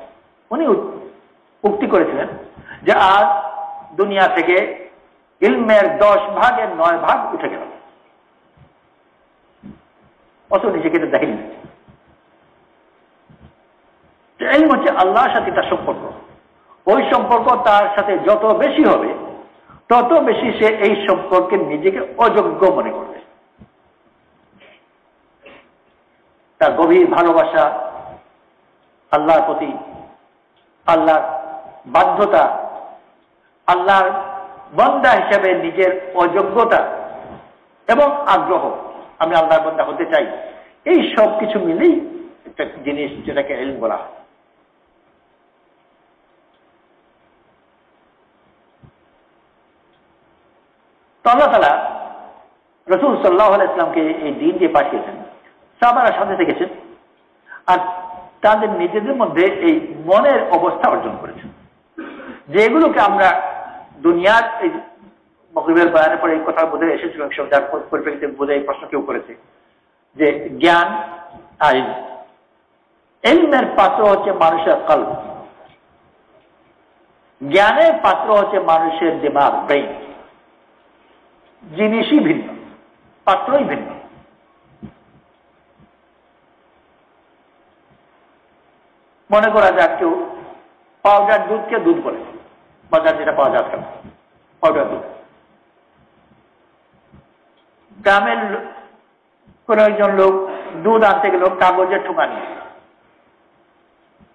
উনি উক্তি করেছিলেন যে আজ দুনিয়া থেকে ইলমের 10 ভাগের 9 ভাগ উঠে গেল। অত নিজেকে তো দেখেনি। ইলম হচ্ছে আল্লাহর সাথে তার সম্পর্ক, ওই সম্পর্ক তার সাথে যত বেশি হবে তত বেশি সে এই সম্পর্কে নিজেকে অযোগ্য মনে করবে। তার গভীর ভালোবাসা আল্লাহর প্রতি, আল্লাহর বাধ্যতা, আল্লাহর বান্দা হিসেবে নিজের অযোগ্যতা এবং আগ্রহ, আমি আল্লাহর বান্দা হতে চাই, এই সব কিছু মিলেই একটা জিনিস যেটাকে ইলম বলা হয়। তো আল্লাহ তাআলা রাসূল সাল্লাল্লাহু আলাইহি ওয়াসাল্লামকে এই দিন দিয়ে পাঠিয়েছেন, সাহাবারা সাথে থেকেছেন, আর তাদের নিজেদের মধ্যে এই মনের অবস্থা অর্জন করেছেন, যেগুলোকে আমরা দুনিয়ার এই মাগরিবের বয়ানের পরে এই কথা বোধহয় এসেছিল, যার পরিপ্রেক্ষিতে বোধহয় এই প্রশ্ন কেউ করেছে যে জ্ঞান আইন। ইলমের পাত্র হচ্ছে মানুষের কলব, জ্ঞানের পাত্র হচ্ছে মানুষের দিমাগ, ব্রেইন। জিনিসই ভিন্ন, পাত্রই ভিন্ন। মনে করা যাক কেউ পাউডার দুধকে দুধ বলে, বাজার যেটা পাওয়া যায় আজকাল পাউডার দুধ। গ্রামের কোন একজন লোক দুধ আনতে গেল কাগজের ঠোঙা নিয়ে।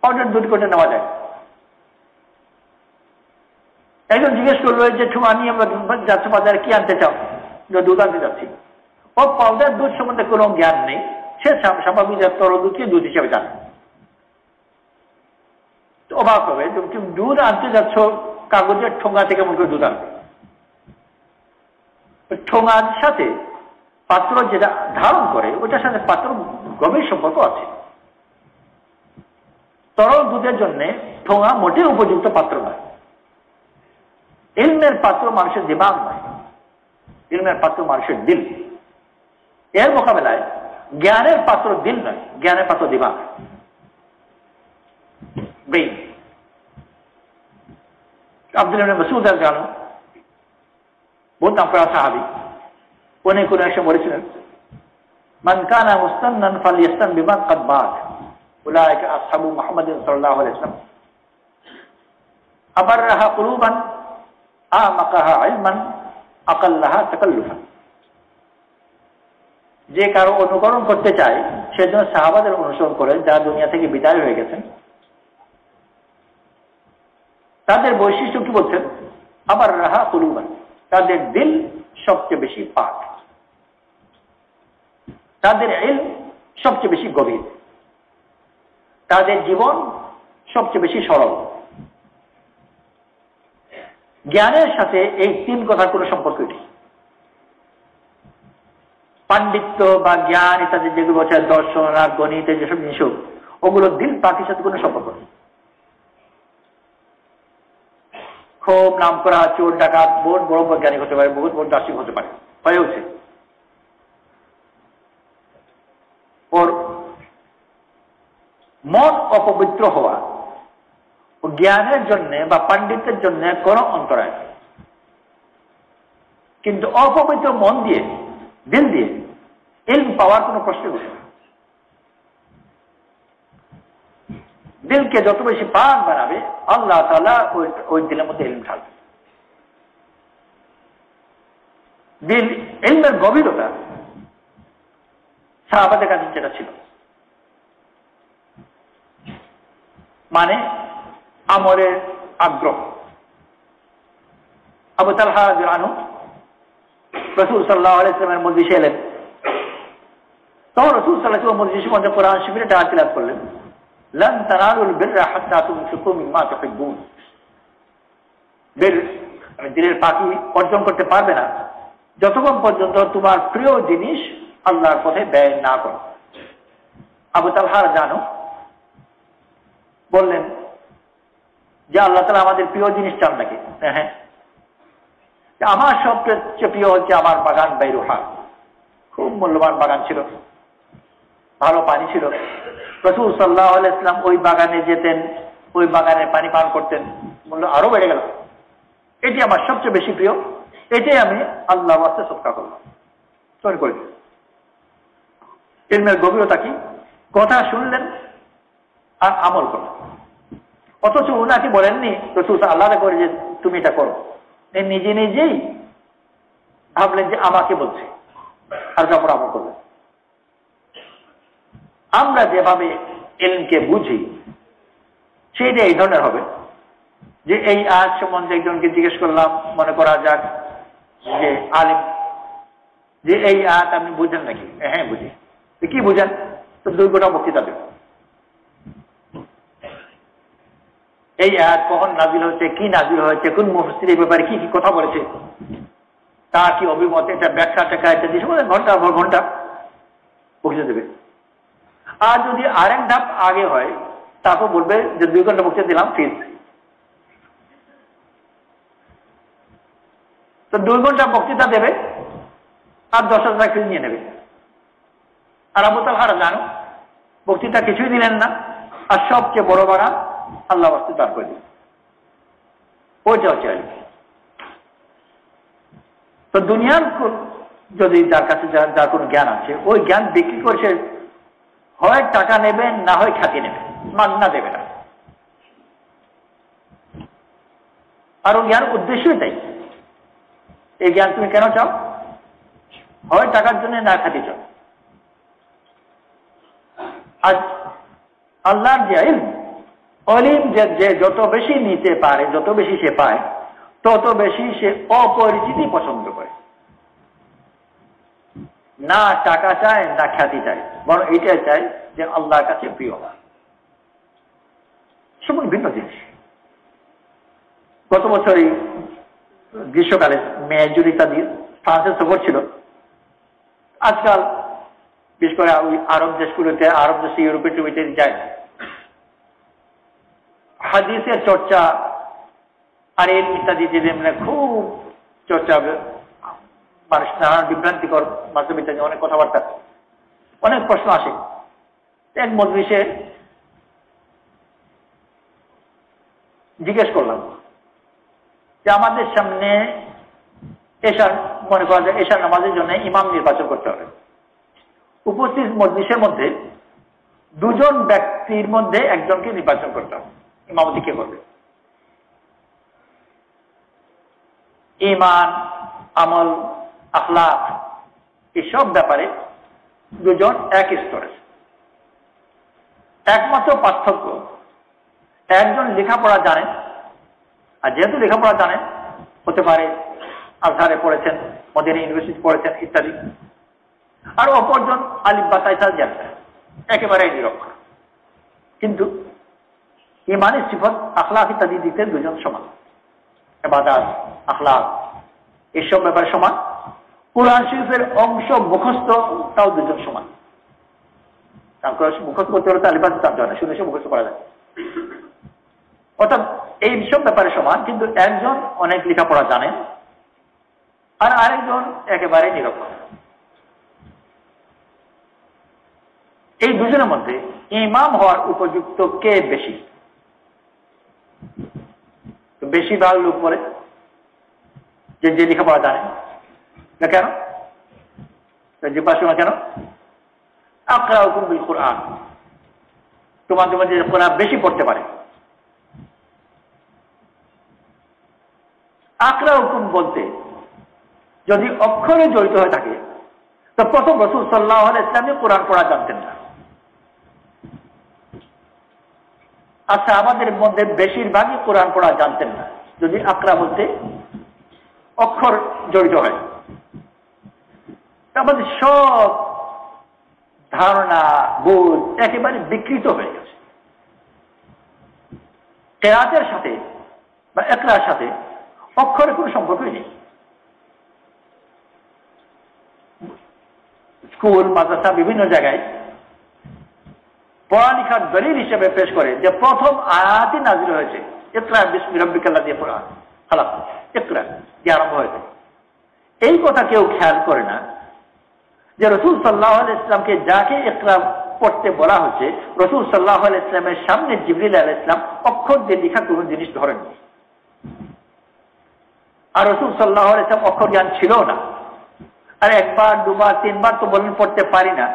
পাউডার দুধ করে নেওয়া যায়। একজন জিজ্ঞেস করলো যে ঠোঙা নিয়ে যাচ্ছ বাজারে, কি আনতে চাও? দুধ আনতে যাচ্ছি। ও পাউডার দুধ সম্বন্ধে কোনো জ্ঞান নেই, সে স্বাভাবিক তরল দুধকে দুধ হিসেবে জানে। অবাক হবে, তুমি দুধ আনতে যাচ্ছ কাগজের ঠোঙা থেকে মনে করে দুধ আনবে। ঠোঙার সাথে পাত্র যেটা ধারণ করে ওটার সাথে পাত্র গভীর সম্পর্ক আছে। তরল দুধের জন্য ঠোঙা মোটেই উপযুক্ত পাত্র নয়। ইলমের পাত্র মানুষের দিমাগ নয়, ইলমের পাত্র মানুষের দিল। এর মোকাবেলায় জ্ঞানের পাত্র দিল নয়, জ্ঞানের পাত্র দিমাগ, ব্রেইন। আব্দুল্লাহ ইবনে মাসউদ রাদিয়াল্লাহু আনহু বহুত নামকরা সাহাবী, উনি কোন এক সময় বলেছিলেন, মান কানা মুস্তান্নান ফালইস্তান বিমা ক্বাদ বাত, উলাইকা আসহাবু মুহাম্মাদিন সাল্লাল্লাহু আলাইহি ওয়াসাল্লাম, আবাররাহা কুলুবান আমাকাহা ইলমান আকাল্লাহা তাকাল্লুফান। যে কারো অনুকরণ করতে চায় সেজন্য সাহাবাদের অনুসরণ করে, যারা দুনিয়া থেকে বিদায় হয়ে গেছেন। তাদের বৈশিষ্ট্য কি বলছেন? আবার রাহা কুলুবান, তাদের দিল সবচেয়ে বেশি পাক, তাদের ইলম সবচেয়ে বেশি গভীর, তাদের জীবন সবচেয়ে বেশি সরল। জ্ঞানের সাথে এই তিন কথার কোনো সম্পর্ক নেই। পাণ্ডিত্য বা জ্ঞান ইত্যাদি যেগুলো হচ্ছে দর্শন আর গণিত, যেসব জিনিস ওগুলো দিল পাখির সাথে কোনো সম্পর্ক নেই। খুব নাম করা চোর ডাকাত বহুত বড় বৈজ্ঞানিক হতে পারে, বহুত বড় দার্শনিক হতে পারে, হয়েওছে। ওর মন অপবিত্র হওয়া ও জ্ঞানের জন্য বা পাণ্ডিত্যের জন্য কোনো অন্তরায় নেই। কিন্তু অপবিত্র মন দিয়ে, দিল দিয়ে ইলম পাওয়ার কোনো প্রশ্ন উঠে না। দিলকে যত বেশি পাক বানাবে আল্লাহ তাআলা ওই দিলের মধ্যে ইলম ঢালবে। দিল ইলমের গভীরতা সাহাবাদের কাছে যেটা ছিল, মানে আমলের আগ্রহ। আবু তালহা রাদিয়াল্লাহু আনহু রাসূল সাল্লাল্লাহু আলাইহি ওয়াসাল্লামের মজলিসে এলেন। তখন রাসূল সাল্লাল্লাহু আলাইহি ওয়াসাল্লাম মজলিসের মধ্যে কোরআন শরীফের আয়াত তিলাওয়াত করলেন, লান তানালুল বিররা হাত্তা তুনফিকু মিম্মা তুহিব্বুন। দিলের পাখি অর্জন করতে পারবে না যতক্ষণ পর্যন্ত তোমার প্রিয় জিনিস আল্লাহর পথে ব্যয় না করো। আবু তালহা জানো বললেন যে আল্লাহ তাআলা আমাদের প্রিয় জিনিস চান নাকি? হ্যাঁ, আমার সবচেয়ে প্রিয় হচ্ছে আমার বাগান বাইরুহা। খুব মূল্যবান বাগান ছিল, ভালো পানি ছিল। রাসূল সাল্লাল্লাহু আলাইহি ওয়াসাল্লাম ওই বাগানে যেতেন, ওই বাগানের পানি পান করতেন, মূল্য আরো বেড়ে গেল। এটি আমার সবচেয়ে বেশি প্রিয়, এটাই আমি আল্লাহর ওয়াস্তে সদকা করলাম, তৈরি করে দিন। ইলমের গভীরতা কি? কথা শুনলেন আর আমল করলেন। অথচ উনাকে বলেননি রাসূল আল্লাহকে করে যে তুমি এটা করো, নিজে নিজেই ভাবলেন যে আমাকে বলছে, আর তারপর আমল করলেন। আমরা যেভাবে ইলমকে বুঝি সেইটা এই ধরনের হবে যে এই আয়াত সম্বন্ধে একজনকে জিজ্ঞেস করলাম, মনে করা যাক যে আলিম, যে এই আয়াত আপনি বুঝেন নাকি? হ্যাঁ বুঝি। কি বুঝেন? তো 2 ঘন্টা বক্তৃতা দেব। এই আয়াত কখন নাজিল হয়েছে, কি নাজিল হয়েছে, কোন মুফাসসির এই ব্যাপারে কি কি কথা বলেছে, তার কি অভিমত, এটা ব্যাখ্যা টাকা ইত্যাদি ঘন্টা ভর ঘন্টা বক্তৃতা দেবে। আর যদি আরেক ধাপ আগে হয় তারপর বলবে যে 2 ঘন্টা বক্তৃতা দিলাম ফিস। তো 2 ঘন্টা বক্তৃতা দেবে আর 10,000 ফিস নিয়ে নেবে। আর আবু তালহা জানো বক্তৃতা কিছুই দিলেন না, আর সবচেয়ে বড় বাগান আল্লাহ বাস্তু দান করে দিলেন। ওইটা হচ্ছে আলিম। তো দুনিয়ার যদি যার কাছে যার কোনো জ্ঞান আছে, ওই জ্ঞান বিক্রি করছে, হয় টাকা নেবেন না হয় খ্যাতি নেবেন, মান্না দেবে না। আর ওই জ্ঞান উদ্দেশ্যই তাই। এই জ্ঞান তুমি কেন চাও? হয় টাকার জন্য না খ্যাতি চাও। আর আল্লাহর যে ইলম, অলিম যে যত বেশি নিতে পারে, যত বেশি সে পায়, তত বেশি সে অপরিচিতি পছন্দ করে। না টাকা চায় না খ্যাতি চায়, বরং এটাই চায় যে আল্লাহর কাছে প্রিয় হয়। সেমন ভিন্ন জিনিস। গত বছরই গ্রীষ্মকালে মে জুন ইত্যাদি ফ্রান্সের সফর ছিল। আজকাল বিশেষ করে ওই আরব দেশগুলোতে, আরব দেশে, ইউরোপের টিভিতে যায়, হাদিসের চর্চা আর এর ইত্যাদি যে মানে খুব চর্চা, মানুষ নানান বিভ্রান্তিকর মাধ্যমে ইত্যাদি অনেক কথাবার্তা, অনেক প্রশ্ন আসে। এক মজলিসে জিজ্ঞেস করলাম যে আমাদের সামনে এশার, মনে করা যায় এশার নামাজের জন্য ইমাম নির্বাচন করতে হবে। উপস্থিত মজলিসের মধ্যে দুজন ব্যক্তির মধ্যে একজনকে নির্বাচন করতে হবে। ইমামতি কে করবে? ঈমান, আমল, আখলাক এসব ব্যাপারে দুজন এক স্তরে। একমাত্র পার্থক্য, একজন লেখাপড়া জানেন, আর যেহেতু লেখাপড়া জানেন, হতে পারে আজহারে পড়েছেন, মদিনা ইউনিভার্সিটি পড়েছেন ইত্যাদি, আর অপরজন আলিফ বা তাইসাল জানেন, একেবারে নিরক্ষর। কিন্তু ইমানের সিফত, আখলাক ইত্যাদি দিতে দুজন সমান। ইবাদত, আখলাক এসব ব্যাপারে সমান। কুরআন শরীফের অংশ মুখস্থ, তাও দুজন সমান। মুখস্থ করতে হলে আলিফ জানতে হয় না, শুনে মুখস্থ করা যায়। অর্থাৎ এই সব ব্যাপারে সমান, কিন্তু একজন অনেক লেখাপড়া জানেন আর আরেকজন একেবারে নিরক্ষর। এই দুজনের মধ্যে ইমাম হওয়ার উপযুক্ত কে বেশি? বেশিরভাগ লোক বলে যে লেখাপড়া জানে না। কেন? জিজ্ঞাসা কেন? আকরাউকুম বিল কুরআন, তোমাদের মধ্যে কোরআন বেশি পড়তে পারে। আকরাউকুম বলতে যদি অক্ষরে জড়িত হয়ে থাকে, তো প্রথম রাসূল সাল্লাল্লাহু আলাইহি ওয়াসাল্লাম কোরআন পড়া জানতেন না। আচ্ছা, আমাদের মধ্যে বেশিরভাগই কোরআন পড়া জানতেন না যদি আকরা বলতে অক্ষর জড়িত হয়। আমাদের সব ধারণা, বোধ একেবারে বিকৃত হয়ে গেছে। কেরাতের সাথে বা একরার সাথে অক্ষরের কোনো সম্পর্কই নেই। স্কুল, মাদ্রাসা, বিভিন্ন জায়গায় পড়ালেখার দলিল হিসেবে পেশ করে যে প্রথম আয়াতই নাযিল হয়েছে ইকরা বিসমি রাব্বিকাল্লাযী খালাক, খালাক, ইকরা দিয়ে আরম্ভ হয়েছে। এই কথা কেউ খেয়াল করে না যে রাসূল সাল্লাল্লাহু আলাইহি ওয়াসাল্লামকে যাকে ইকরা পড়তে বলা হচ্ছে, রাসূল সাল্লাল্লাহু আলাইহি ওয়াসাল্লামের সামনে জিবরিল আলাইহিস সালাম অক্ষর দিয়ে লেখা কোনো জিনিস ধরেননি। আর রাসূল সাল্লাল্লাহু আলাইহি ওয়াসাল্লাম অক্ষর জ্ঞান ছিল না। আর একবার, দুবার, তিনবার তো বললেন পড়তে পারি না,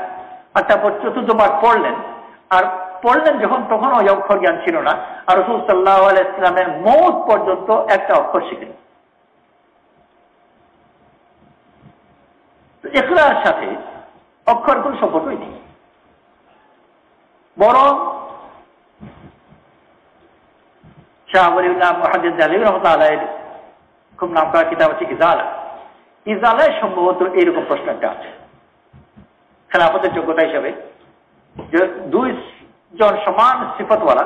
আর তারপর চতুর্থবার পড়লেন, আর পড়লেন যখন তখন ওই অক্ষর জ্ঞান ছিল না। আর রাসূল সাল্লাল্লাহু আলাইহি ওয়াসাল্লামের মওত পর্যন্ত একটা অক্ষর শিখেন। ইকরার সাথে অক্ষর কোন সম্পর্কই নেই। বরং শাহ ওয়ালিউল্লাহ মুহাদ্দিস আলী রাহমাতুল্লাহ আলাইহি খুব নাম করা কিতাব আছে ইজালা। ইজালায় সম্ভবত এইরকম প্রশ্ন একটা আছে খেলাফতের যোগ্যতা হিসাবে, যে দুইজন সমান সিফতওয়ালা,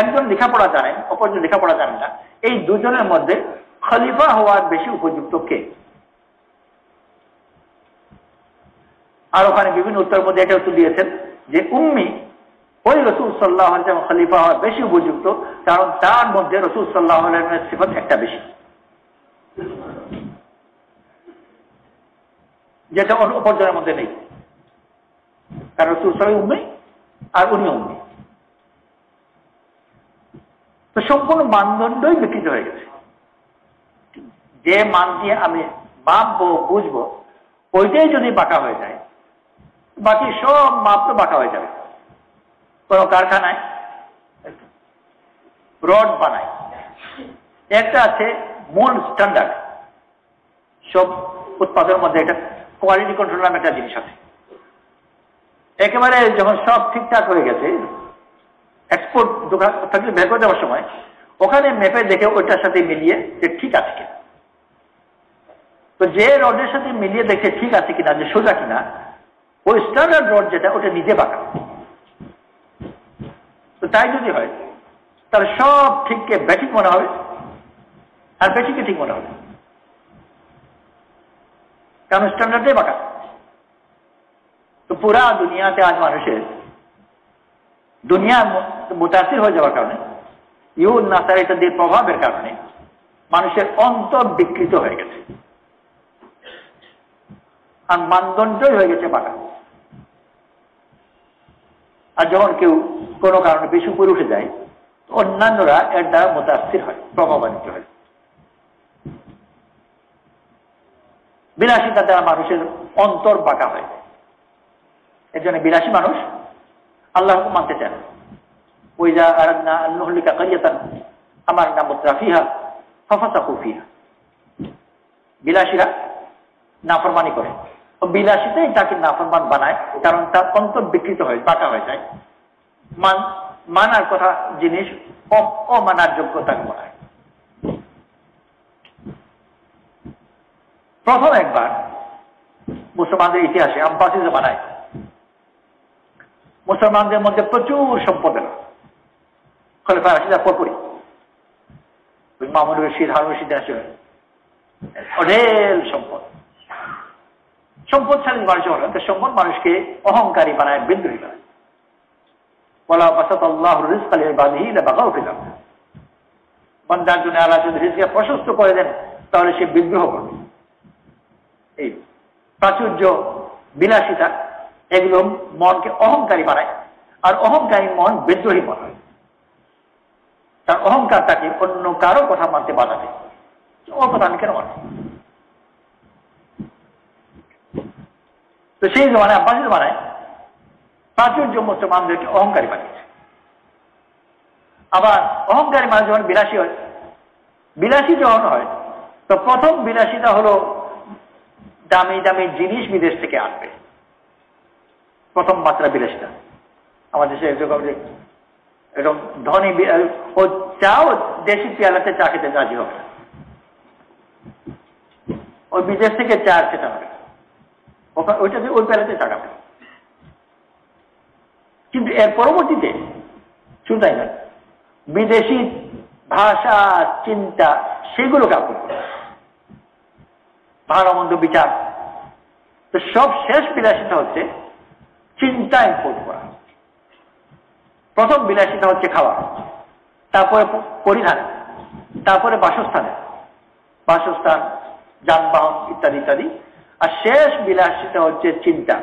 একজন লেখাপড়া জানেন, অপরজন লেখাপড়া জানেন না, এই দুজনের মধ্যে খলিফা হওয়ার বেশি উপযুক্ত কে? আর ওখানে বিভিন্ন উত্তরের মধ্যে এটা উত্তর দিয়েছেন যে উম্মি ওই রাসূল সাল্লাল্লাহু আলাইহি ওয়াসাল্লাম খলিফা হওয়ার বেশি উপযুক্ত, কারণ তার মধ্যে রাসূল সাল্লাল্লাহু আলাইহি ওয়াসাল্লামের সিফত একটা বেশি, যেটা অপরজনের মধ্যে নেই। কারণ রাসূল সাল্লাল্লাহু উম্মি, আর উনি অমনি। তো সম্পূর্ণ মানদণ্ডই বিকৃত হয়ে গেছে। যে মান দিয়ে আমি মাপবো বুঝবো ওইটাই যদি বাঁকা হয়ে যায়, বাকি সব মাপ তো বাঁকা হয়ে যাবে। কোন কারখানায় রড বানায়, একটা আছে মূল স্ট্যান্ডার্ড, সব উৎপাদনের মধ্যে একটা কোয়ালিটি কন্ট্রোল নামে একটা জিনিস আছে। একেবারে যখন সব ঠিকঠাক হয়ে গেছে, এক্সপোর্ট দোকান থাকলে বের করে দেওয়ার সময় ওখানে মেপে দেখে ওইটার সাথে মিলিয়ে যে ঠিক আছে কিনা। তো যে রডের সাথে মিলিয়ে দেখে ঠিক আছে কিনা, যে সোজা কিনা, ওই স্ট্যান্ডার্ড রড যেটা ওটা নিজে বাঁকা। তো তাই যদি হয় তাহলে সব ঠিককে ব্যাঠিক মনে হবে আর ব্যাঠিককে ঠিক মনে হবে, কারণ স্ট্যান্ডার্ডটাই বাঁকা। তো পুরা দুনিয়াতে আজ মানুষের দুনিয়া মুতাসির হয়ে যাওয়ার কারণে, ইহুদ নাসারাদের প্রভাবের কারণে মানুষের অন্তর বিকৃত হয়ে গেছে আর মানদণ্ডই হয়ে গেছে বাঁকা। আর যখন কেউ কোনো কারণে বেশি উপরে উঠে যায়, অন্যান্যরা এর দ্বারা মুতাসির হয়, প্রভাবান্বিত হয়। বিলাসিতা দ্বারা মানুষের অন্তর বাঁকা হয়। এর জন্য বিলাসী মানুষ আল্লাহকে মানতে চান। ওই যা আরাদনা আন নুহলিকা কারিয়াতান আমারনা মুতরাফিহা ফাফাসাকু ফিহা। বিলাসীরা নাফরমানি করে, ও বিলাসিতাই তাকে নাফরমান বানায়, কারণ তার অন্তর বিকৃত হয়, বাঁকা হয়ে যায়। মানার কথা জিনিস অমানার যোগ্যতাকে বানায়। প্রথম একবার মুসলমানদের ইতিহাসে আব্বাসী জমানায় মুসলমানদের মধ্যে প্রচুর সম্পদ এলো। খলিফা রাশিদের পরপরই ওই মামুন রশিদ, হারুন রশিদ আসে, অঢেল সম্পদ। সম্পদশালী মানুষ হলেন, তো সম্পদ মানুষকে অহংকারী বানায়, বিদ্রোহী বানায়। ওয়ালা বাসাতাল্লাহু রিজকা লিইবাদিহি লাবাগাউ ফিল আরদ। বান্দার জন্য আল্লাহ যদি রিজকে প্রশস্ত করে দেন তাহলে সে বিদ্রোহ করবে। এই প্রাচুর্য, বিলাসিতা এগুলো মনকে অহংকারী বানায়, আর অহংকারী মন বিদ্রোহী মন হয়। তার অহংকার তাকে অন্য কারো কথা মানতে বাধা দেয়। ও কথা আমি কেন মানব? তো সেই জমানায় আব্বাসী জমানায় প্রাচুর্য মুসলমানদেরকে অহংকারী বানিয়েছে। আবার অহংকারী মানুষ যখন বিলাসী হয়, বিলাসী যখন হয়, তো প্রথম বিলাসিতা হলো দামি দামি জিনিস বিদেশ থেকে আনবে। প্রথম মাত্রা বিলাসিতা আমাদের দেশে এরকম ধনী ও চাও দেশি পেয়ালাতে চা খেতে রাজি হবে, ওই বিদেশ থেকে চা খেতে হবে, ওইটাতে ওই পেয়ালাতে চা খাবে। কিন্তু এর পরবর্তীতে শুধু তাই নয়, বিদেশি ভাষা, চিন্তা সেগুলোকে আপন করে, ভালো মন্দ বিচার। তো সব শেষ বিলাসিতা হচ্ছে চিন্তা ইম্পোর্ট করা। প্রথম বিলাসিতা হচ্ছে খাওয়া, তারপরে পরিধান, তারপরে বাসস্থান, যানবাহন ইত্যাদি ইত্যাদি, আর শেষ বিলাসিতা হচ্ছে চিন্তা।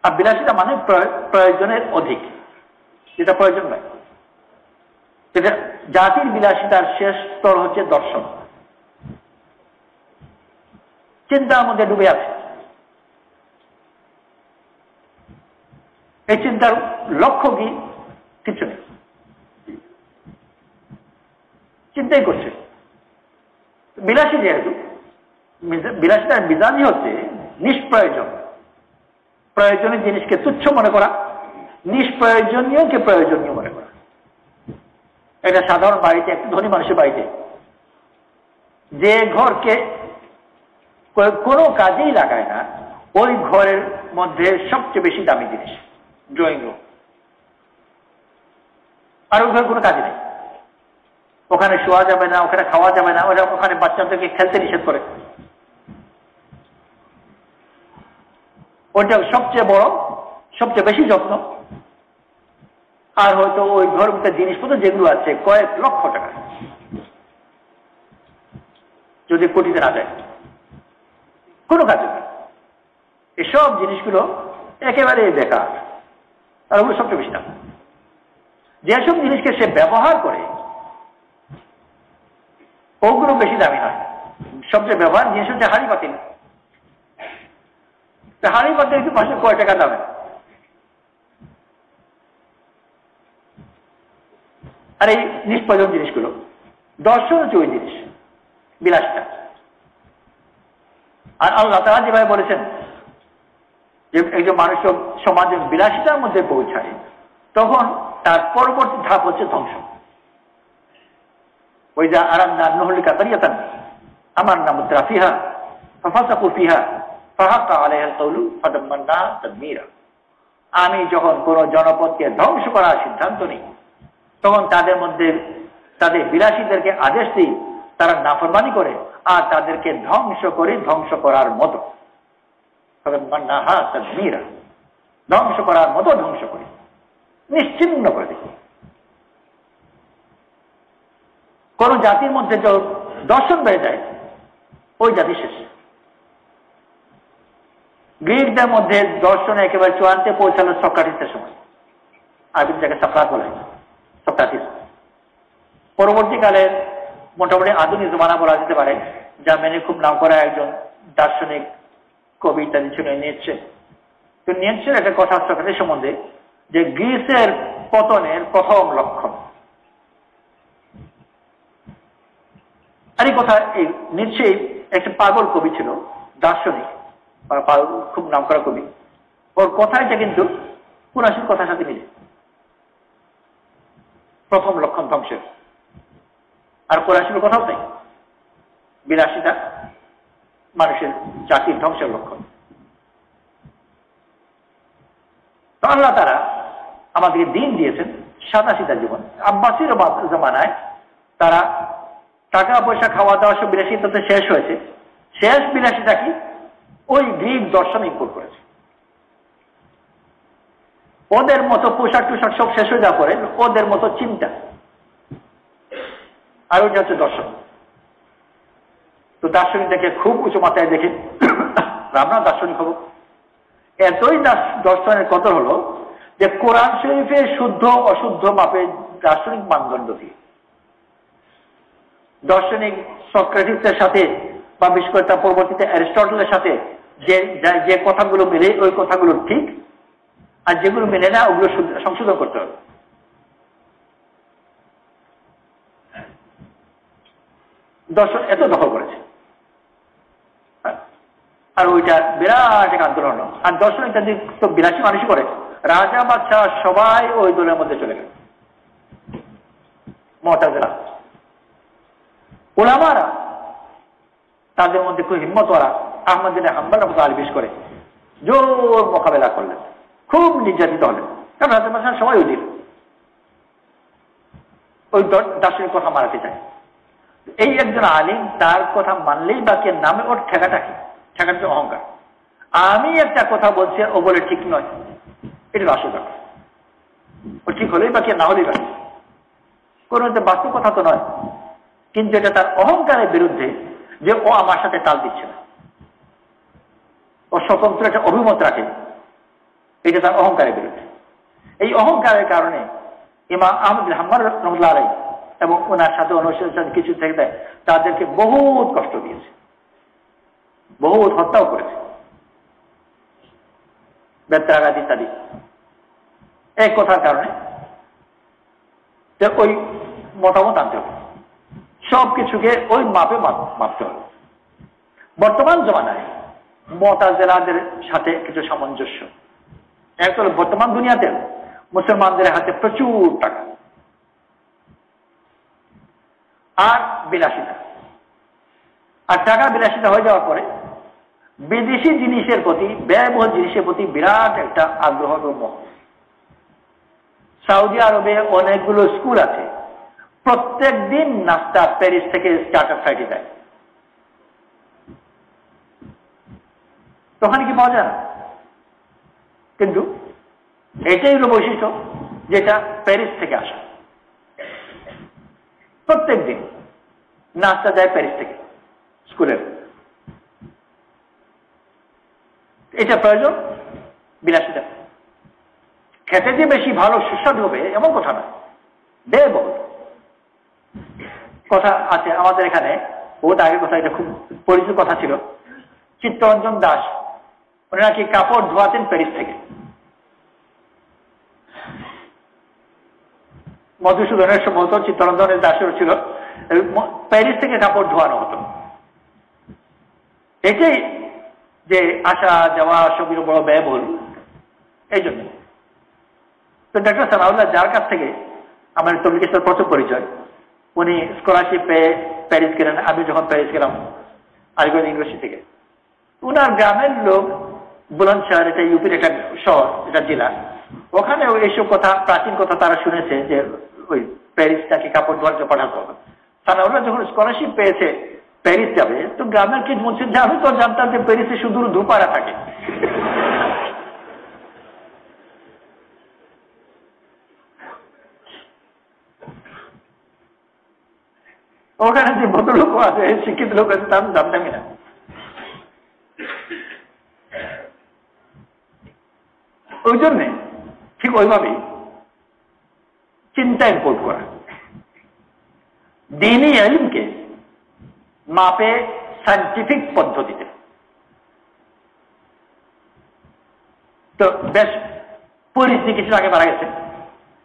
আর বিলাসিতা মানে প্রয়োজনের অধিক, যেটা প্রয়োজন নয়। যেটা জাতির বিলাসিতার শেষ স্তর হচ্ছে দর্শন, চিন্তার মধ্যে ডুবে আছে। এই চিন্তার লক্ষ্য কি? কিছু নেই, চিন্তাই করছে। বিলাসী যেহেতু, বিলাসিতার বিধানই হচ্ছে নিষ্প্রয়োজন। প্রয়োজনীয় জিনিসকে তুচ্ছ মনে করা, নিষ্প্রয়োজনীয়কে প্রয়োজনীয় মনে করা। এটা সাধারণ বাড়িতে, একটা ধনী মানুষের বাড়িতে যে ঘরকে কোনো কাজেই লাগায় না, ওই ঘরের মধ্যে সবচেয়ে বেশি দামি জিনিস ড্রয়িং রুম। আর ওই ঘরে কোনো কাজে নেই, ওখানে শোয়া যাবে না, ওখানে খাওয়া যাবে না, ওখানে বাচ্চাদেরকে খেলতে নিষেধ করে। ওইটা সবচেয়ে বড়, সবচেয়ে বেশি যত্ন। আর হয়তো ওই ঘর জিনিসপত্র যেগুলো আছে কয়েক লক্ষ টাকা, যদি কোটিতে না যায়, কোনো কাজে নেই। এসব জিনিসগুলো একেবারে বেকার, আর ওগুলো সবচেয়ে বেশি দাম। যেসব জিনিসকে সে ব্যবহার করে ওগুলো বেশি দামি নয়। সবচেয়ে ব্যবহার জিনিস হচ্ছে হাঁড়ি পাতিল। হাঁড়ি পাতিল একটু পাশে কয় টাকা দামে। আর এই নিষ্প্রয়োজন জিনিসগুলো দর্শন হচ্ছে ওই জিনিস, বিলাসিতা। আর আল্লাহ তাআলা যেভাবে বলেছেন যে একজন মানুষ সমাজের বিলাসিতার মধ্যে পৌঁছায় তখন তার পরবর্তী ধাপ হচ্ছে ধ্বংস। ওই যা আরামনা নহলিকা কারিয়াতান আমারনা মুত্রাফিহা ফাফাসাকু ফিহা ফাহাক্কা আলাইহাল কাউলু ফাদাম্মারনা তাদমীরা। আমি যখন কোন জনপদকে ধ্বংস করার সিদ্ধান্ত নিই তখন তাদের মধ্যে তাদের বিলাসীদেরকে আদেশ দিই, তারা নাফরমানি করে আর তাদেরকে ধ্বংস করে ধ্বংস করার মতো, ধ্বংস করার মতো ধ্বংস করে নিশ্চিহ্ন করে দিই। কোন জাতির মধ্যে যে দর্শন বেড়ে যায় ওই জাতি শেষ। গ্রিকদের মধ্যে দর্শনে একেবারে চূড়ান্তে পৌঁছালো সক্রাটিসের সময়, আরবির জায়গায় সক্রাত বলা হয়, সক্রাটিস। পরবর্তীকালে মোটামুটি আধুনিক জমানা বলা যেতে পারে, যা মেনে খুব নাম করা একজন দার্শনিক কবি ইত্যাদি ছিল নিয়েছে। তো নিয়েছে একটা কথা সক্রাটিস সম্বন্ধে যে গ্রিসের পতনের প্রথম লক্ষণ। আর এই কথা এই নিচ্ছে একটা পাগল কবি ছিল, দার্শনিক, খুব নাম করা কবি। ওর কথাটা কিন্তু কুরাশির কথার সাথে মিলে। প্রথম লক্ষণ ধ্বংসের। আর কুরাশির কথাও তাই, বিলাসিতা মানুষের জাতির ধ্বংসের লক্ষণ। তো আল্লাহ তারা আমাদেরকে দিন দিয়েছেন সাদা সিধা জীবন। আব্বাসীর জমানায় তারা টাকা পয়সা খাওয়া দাওয়া সব বিলাসিতাতে শেষ হয়েছে। শেষ বিলাসিতা কি? ওই গ্রিক দর্শন ইম্পোর্ট করেছে। ওদের মতো পোশাক টুশাক সব শেষ হয়ে যাওয়ার পরে ওদের মতো চিন্তা, আর ওইটা হচ্ছে দর্শন। তো দার্শনিকটাকে খুব উঁচু মাত্রায় দেখে আমরা দার্শনিক হব। এতই দর্শনের কদর হলো যে কোরআন শরীফের শুদ্ধ অশুদ্ধ মাপে দার্শনিক মানদণ্ড দিয়ে দার্শনিক সক্রেটিসের সাথে বা বিশেষ করে তার পরবর্তীতে অ্যারিস্টটলের সাথে যে কথাগুলো মেলে ওই কথাগুলো ঠিক, আর যেগুলো মেলে না ওগুলো সংশোধন করতে হবে। দর্শন এত দখল করেছে, আর ওইটা বিরাট এক আন্দোলন। আর দর্শন ইত্যাদি তো বিলাসী মানুষই করে, রাজা বাচ্চা সবাই ওই দলের মধ্যে চলে গেল। মুতাজিলা উলামারা তাদের মধ্যে খুব হিম্মতওয়ালা আহমদ বিন হাম্বল রাহমাতুল্লাহ বিশেষ করে জোর মোকাবেলা করলেন, খুব নির্যাতিত হলেন। কারণ রাজা বাচ্চা সবাই ওই দিল, ওই দার্শনিক কথা মারাতে চায়। এই একজন আলিম তার কথা মানলেই বাকি নামে ওর ঠেকাটা কি? ঠেকাটা অহংকার। আমি একটা কথা বলছি ও বলে ঠিক নয়, এটা আসল। ও ঠিক হলেই বাকি, না হলেই বাকি। কোন বাস্তব কথা তো নয়, কিন্তু এটা তার অহংকারের বিরুদ্ধে যে ও আমার সাথে তাল দিচ্ছে না, ও স্বতন্ত্র একটা অভিমত রাখে, এটা তার অহংকারের বিরুদ্ধে। এই অহংকারের কারণে ইমাম আহমদ বিন হাম্বল রাহমাতুল্লাহ আলাইহি এবং ওনার সাথে অনুসারী কিছু থেকে তাদেরকে বহুত কষ্ট দিয়েছে, বহুত হত্যাও করেছে, বেত্রাঘাত ইত্যাদি। এই কথার কারণে যে ওই মতামত আনতে হবে, সবকিছুকে ওই মাপে মাপতে হবে। বর্তমান জমানায় মুতাজিলাদের সাথে কিছু সামঞ্জস্য। এক হলো বর্তমান দুনিয়াতে মুসলমানদের হাতে প্রচুর টাকা আর বিলাসিতা, আর টাকা বিলাসিতা হয়ে যাওয়ার পরে বিদেশি জিনিসের প্রতি, ব্যয়বহুল জিনিসের প্রতি বিরাট একটা আগ্রহ এবং মোহ। সৌদি আরবে অনেকগুলো স্কুল আছে, প্রত্যেক দিন নাস্তা প্যারিস থেকে চার্টার ফ্লাইটে দেয়। তখন কি পাওয়া যায় না, কিন্তু এটাই হলো বৈশিষ্ট্য যেটা প্যারিস থেকে আসা। প্রত্যেক দিন নাস্তা দেয় প্যারিস থেকে স্কুলের। এটা প্রয়োজন বিলাসিতা। খেতে যে বেশি ভালো সুস্বাদু হবে এমন কথা নয়, ব্যয়বহুল। কথা আছে আমাদের এখানে, বহুত আগের কথা, এটা খুব পরিচিত কথা ছিল। চিত্তরঞ্জন দাস উনি নাকি কাপড় ধোয়াতেন প্যারিস থেকে। মধুসূদনের সম্ভবত চিত্তরঞ্জনের দাসের ছিল, প্যারিস থেকে কাপড় ধোয়ানো হতো। এটাই যে আসা যাওয়া সবগুলো বড় ব্যয়বহুল, এই জন্য। তো ডক্টর সানাউল্লাহ, যার কাছ থেকে আমার তবলিগের সাথে প্রথম পরিচয়, উনি স্কলারশিপ পেয়ে প্যারিস গেলেন। আমি যখন প্যারিস গেলাম আলিগড় ইউনিভার্সিটি থেকে, উনার গ্রামের লোক বুলন্দশহর, এটা ইউপির একটা শহর, এটা জেলা, ওখানে এইসব কথা, প্রাচীন কথা তারা শুনেছে যে ওই প্যারিসটাকে কাপড় ধোয়ার জন্য পাঠাতে হবে। সানাউল্লাহ যখন স্কলারশিপ পেয়েছে প্যারিস যাবে, তো গ্রামের কি বলছেন যে আমি তো জানতাম যে প্যারিসে শুধু ধূপারা থাকে। ওখানে যে ভদ্রলোক আছে, শিক্ষিত লোক আছে, তা আমি জানতামই না। ওই জন্যে ঠিক ওইভাবেই চিন্তা ইম্পোর্ট করা, দ্বীনি ইলমকে মাপে সায়েন্টিফিক পদ্ধতিতে। তো বেশ পরিচিত, কিছু আগে মারা গেছে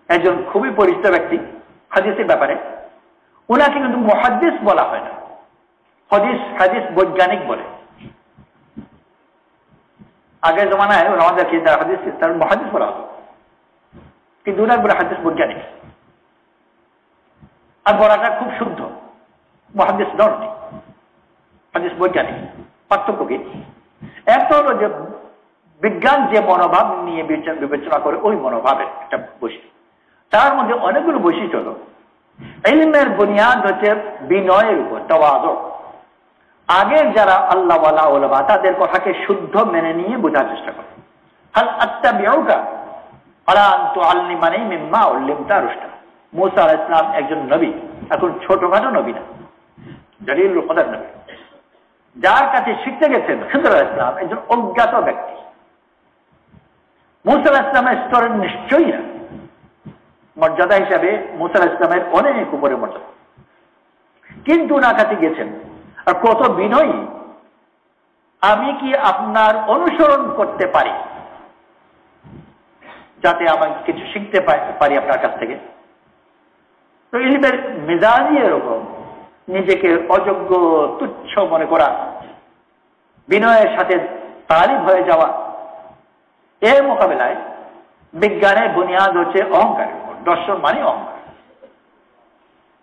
একজন খুবই পরিচিত ব্যক্তি হাদিসের ব্যাপারে। ওনাকে কিন্তু মুহাদ্দিস বলা হয় না, হাদিস বৈজ্ঞানিক বলে। আগের জমানায় আমাদেরকে যারা হাদিস, তার মুহাদ্দিস বলা হতো, কিন্তু ওনার বলে হাদিস বৈজ্ঞানিক। আর বলাটা খুব শুদ্ধ, মুহাদ্দিস নন, হাদিস বৈজ্ঞানিক। পার্থক্য কি? একটা হলো যে বিজ্ঞান যে মনোভাব নিয়ে বিবেচনা করে, ওই মনোভাবের একটা বৈশিষ্ট্য। তার মধ্যে অনেকগুলো বৈশিষ্ট্য হলো, ইলমের বুনিয়াদ হচ্ছে বিনয়ের উপর, তাওয়াদু। আগের যারা আল্লাহওয়ালা ওলামা, তাদের কথাকে শুদ্ধ মেনে নিয়ে বোঝার চেষ্টা করে। হাল আত্তাবিউকা আলা আন তুআল্লিমানি মিম্মা উল্লিমতা রুশদা। মুসা আলাইহিস সালাম একজন নবী, এখন ছোটখাটো নবী না, জলিলুল কদর নবী। যার কাছে শিখতে গেছেন খিদর আলাইহিস সালাম একজন অজ্ঞাত ব্যক্তি। মুসা আলাইহিস সালামের স্তরে নিশ্চয়ই না, মর্যাদা হিসাবে মুসা আলাইহিস সালামের অনেক উপরে মর্যাদা, কিন্তু ওনার কাছে গেছেন। আর কত বিনয়ী, আমি কি আপনার অনুসরণ করতে পারি যাতে আমাকে কিছু শিখতে পারি আপনার কাছ থেকে? তো ইলমের মেজাজই এরকম, নিজেকে অযোগ্য তুচ্ছ মনে করা, বিনয়ের সাথে তালিব হয়ে যাওয়া। এর মোকাবেলায় বিজ্ঞানের বুনিয়াদ হচ্ছে অহংকারের উপর। দর্শন মানে অহংকার।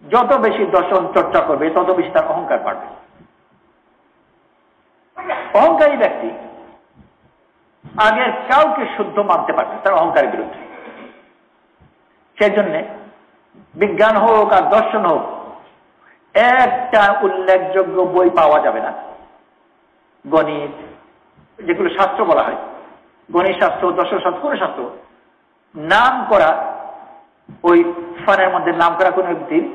যত বেশি দর্শন চর্চা করবে, তত বেশি তার অহংকার বাড়বে। অহংকারী ব্যক্তি আগের কাউকে শুদ্ধ মানতে পারবে তার অহংকারের বিরুদ্ধে। সেজন্য বিজ্ঞান হোক আর দর্শন হোক, একটা উল্লেখযোগ্য বই পাওয়া যাবে না। গণিত, যেগুলো শাস্ত্র বলা হয়, গণিত শাস্ত্র, দর্শন শাস্ত্র, কোন শাস্ত্র নাম করা, ওই ফানের মধ্যে নাম করা কোন ব্যক্তির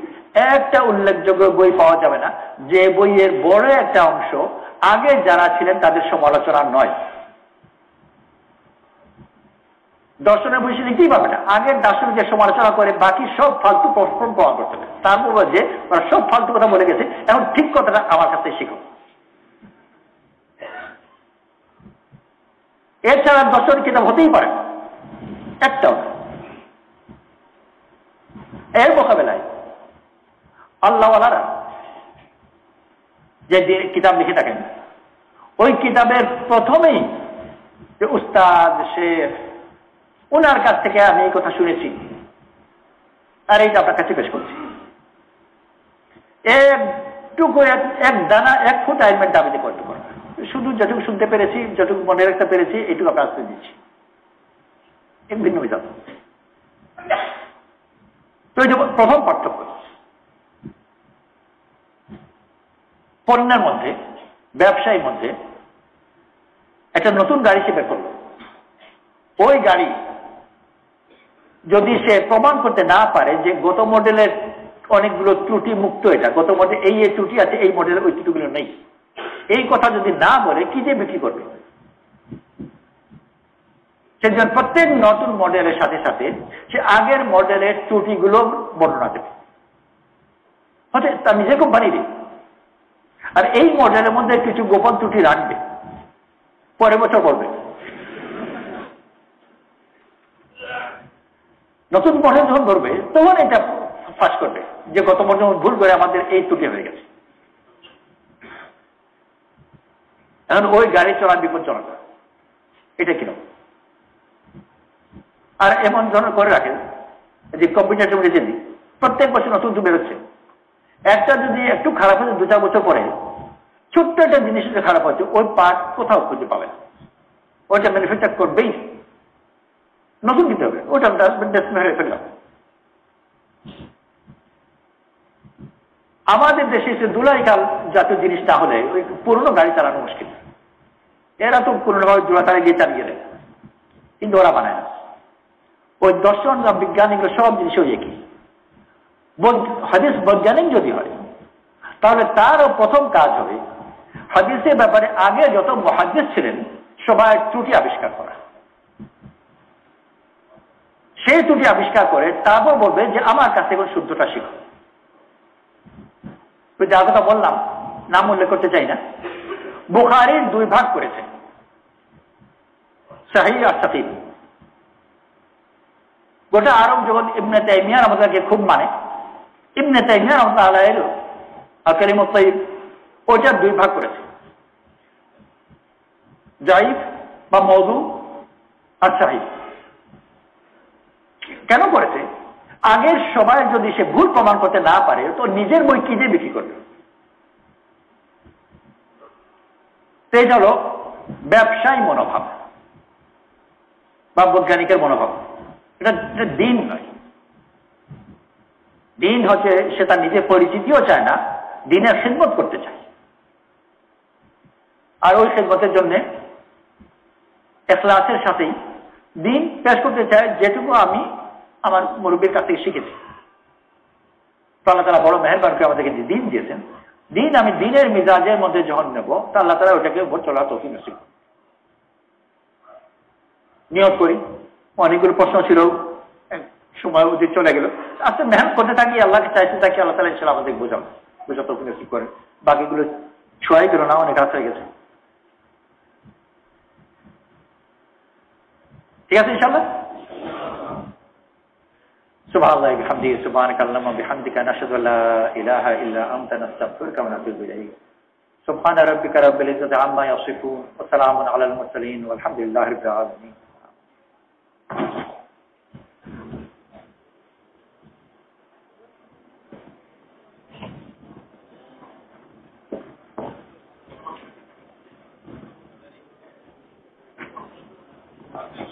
একটা উল্লেখযোগ্য বই পাওয়া যাবে না যে বইয়ের বড় একটা অংশ আগে যারা ছিলেন তাদের সমালোচনা নয়। দর্শনের বই লিখতেই পাবে না, আগের দার্শনিকের সমালোচনা করে বাকি সব ফালতু প্রশ্ন প্রমাণ করতে হবে। তারপর যে ওরা সব ফালতু কথা বলে গেছে, এখন ঠিক কথাটা আমার কাছে শিখো। এছাড়া দর্শন কিতাব হতেই পারে না একটাও। এর মোকাবেলায় আল্লাহওয়ালারা যে কিতাব লিখে থাকেন, ওই কিতাবের প্রথমেই যে উস্তাদ শেখ, ওনার কাছ থেকে আমি এই কথা শুনেছি আর এইটা আপনার কাছে পেশ করছি। একটুকু এক দানা, এক ফুট আইলমেন্ট দাবিতে করতে পারবো, শুধু যেটুকু শুনতে পেরেছি, যেটুকু মনে রাখতে পেরেছি, এইটুকু আপনার কাছে দিচ্ছি। এক ভিন্ন বিধান। তো এই যে প্রথম পার্থক্য, পণ্যের মধ্যে, ব্যবসায়ীর মধ্যে একটা নতুন গাড়ি সে বের করল। ওই গাড়ি যদি সে প্রমাণ করতে না পারে যে গত মডেলের অনেকগুলো ত্রুটি মুক্ত, এটা গত মডেল এই ত্রুটি আছে, এই মডেলের ওই ত্রুটিগুলো নেই, এই কথা যদি না বলে কি যে বিক্রি করবে? সেজন্য প্রত্যেক নতুন মডেলের সাথে সাথে সে আগের মডেলের ত্রুটিগুলো বর্ণনা দেবে, হচ্ছে তার নিজে কোম্পানিরই। আর এই মডেলের মধ্যে কিছু গোপন ত্রুটি রাখবে, পরের বছর বলবে। নতুন মডেল যখন ধরবে তখন এটা ফাঁস করবে যে গত মডেল ভুল করে আমাদের এই ত্রুটি হয়ে গেছে। এখন ওই গাড়ি চলা বিপজ্জনক, এটা কিরকম? আর এমন ধরনের করে রাখেন যে কম্পিউটার যদি প্রত্যেক বছর নতুন তো বেরোচ্ছে, একটা যদি একটু খারাপ হয়েছে 2-4 বছর পরে ছোট্ট একটা জিনিস খারাপ হচ্ছে, ওই পার্ট কোথাও খুঁজে পাবে না, ওইটা ম্যানুফ্যাকচার করবেই, নতুন দিতে হবে, ওটা হয়ে ফেললাম। আমাদের দেশে এসে দুলাইকাল জাতীয় জিনিস না হলে ওই পুরনো গাড়ি চালানো মুশকিল। এরা তো পুরনোভাবে জোড়া তারা গিয়ে চালিয়ে দেয়, কিন্তু ওরা বানায় না। ওই দর্শন বিজ্ঞানীগুলো সব জিনিস ওই একই। হাদিস বৈজ্ঞানিক যদি হয় তাহলে তারও প্রথম কাজ হবে হাদিসের ব্যাপারে আগে যত মুহাদ্দিস ছিলেন সবাই ত্রুটি আবিষ্কার করা। সেই ত্রুটি আবিষ্কার করে তারপর বলবে যে আমার কাছে এখন শুদ্ধটা শিখো। যা কথা বললাম নাম উল্লেখ করতে চাই না, বুখারীর 2 ভাগ করেছে, সহিহ আর সাকিব। গোটা আরব যখন ইবনে তাইমিয়া আমাদেরকে খুব মানে, ইবনে তাইমিয়া রাহমাতুল্লাহ আলাইহি আল কালিমুত তাইয়্যিব ওটা 2 ভাগ করেছে, যায়িফ বা মওদু আর সহিহ। কেন করেছে? আগের সবাই যদি সে ভুল প্রমাণ করতে না পারে তো নিজের বই কি দিয়ে বিক্রি করবে? এটা হলো ব্যবসায়ী মনোভাব বা বৈজ্ঞানিকের মনোভাব। এটা দিন নয়। দিন হচ্ছে সে তার নিজের পরিচিতিও চায় না, দিনের খিদমত করতে চায়। আর ওই খিদমতের জন্য ইখলাসের সাথেই দিন পেশ করতে চায়, যেটুকু আমি আমার মুরব্বীর কাছ থেকে শিখেছি। তো আল্লাহ তাআলা বড় মেহেরবান করে আমাদেরকে যে দিন দিয়েছেন, দিন আমি দিনের মিজাজের মধ্যে যখন নেব তা আল্লাহ তাআলা ওটাকে উপর চলার তৌফিক নসিব করুন। নিয়ত করি। অনেকগুলো প্রশ্ন ছিল, সময় অতীত চলে গেল। আচ্ছা, মেহনত করতে থাকি, আল্লাহকে চাইতে থাকি, আল্লাহ তাআলা ইনশাআল্লাহ আমাদের বোঝা তৌফিক নসিব করে। বাকিগুলো ছোঁয়াই গেল না, অনেক রাত হয়ে গেছে। ঠিক আছে ইনশাআল্লাহ। সুবহানাল্লাহি ওয়া বিহামদিহি সুবহানাকাল্লাহুম্মা ওয়া বিহামদিকা নাশহাদু আল্লা ইলাহা ইল্লা আনতা নাস্তাগফিরুকা ওয়া নাতুবু ইলাইক। সুবহানা রাব্বিকা রাব্বিল ইজ্জাতি আম্মা ইয়াসিফুন ওয়া সালামুন আলাল মুরসালিন ওয়া আলহামদুলিল্লাহি রাব্বিল আলামিন। আচ্ছা।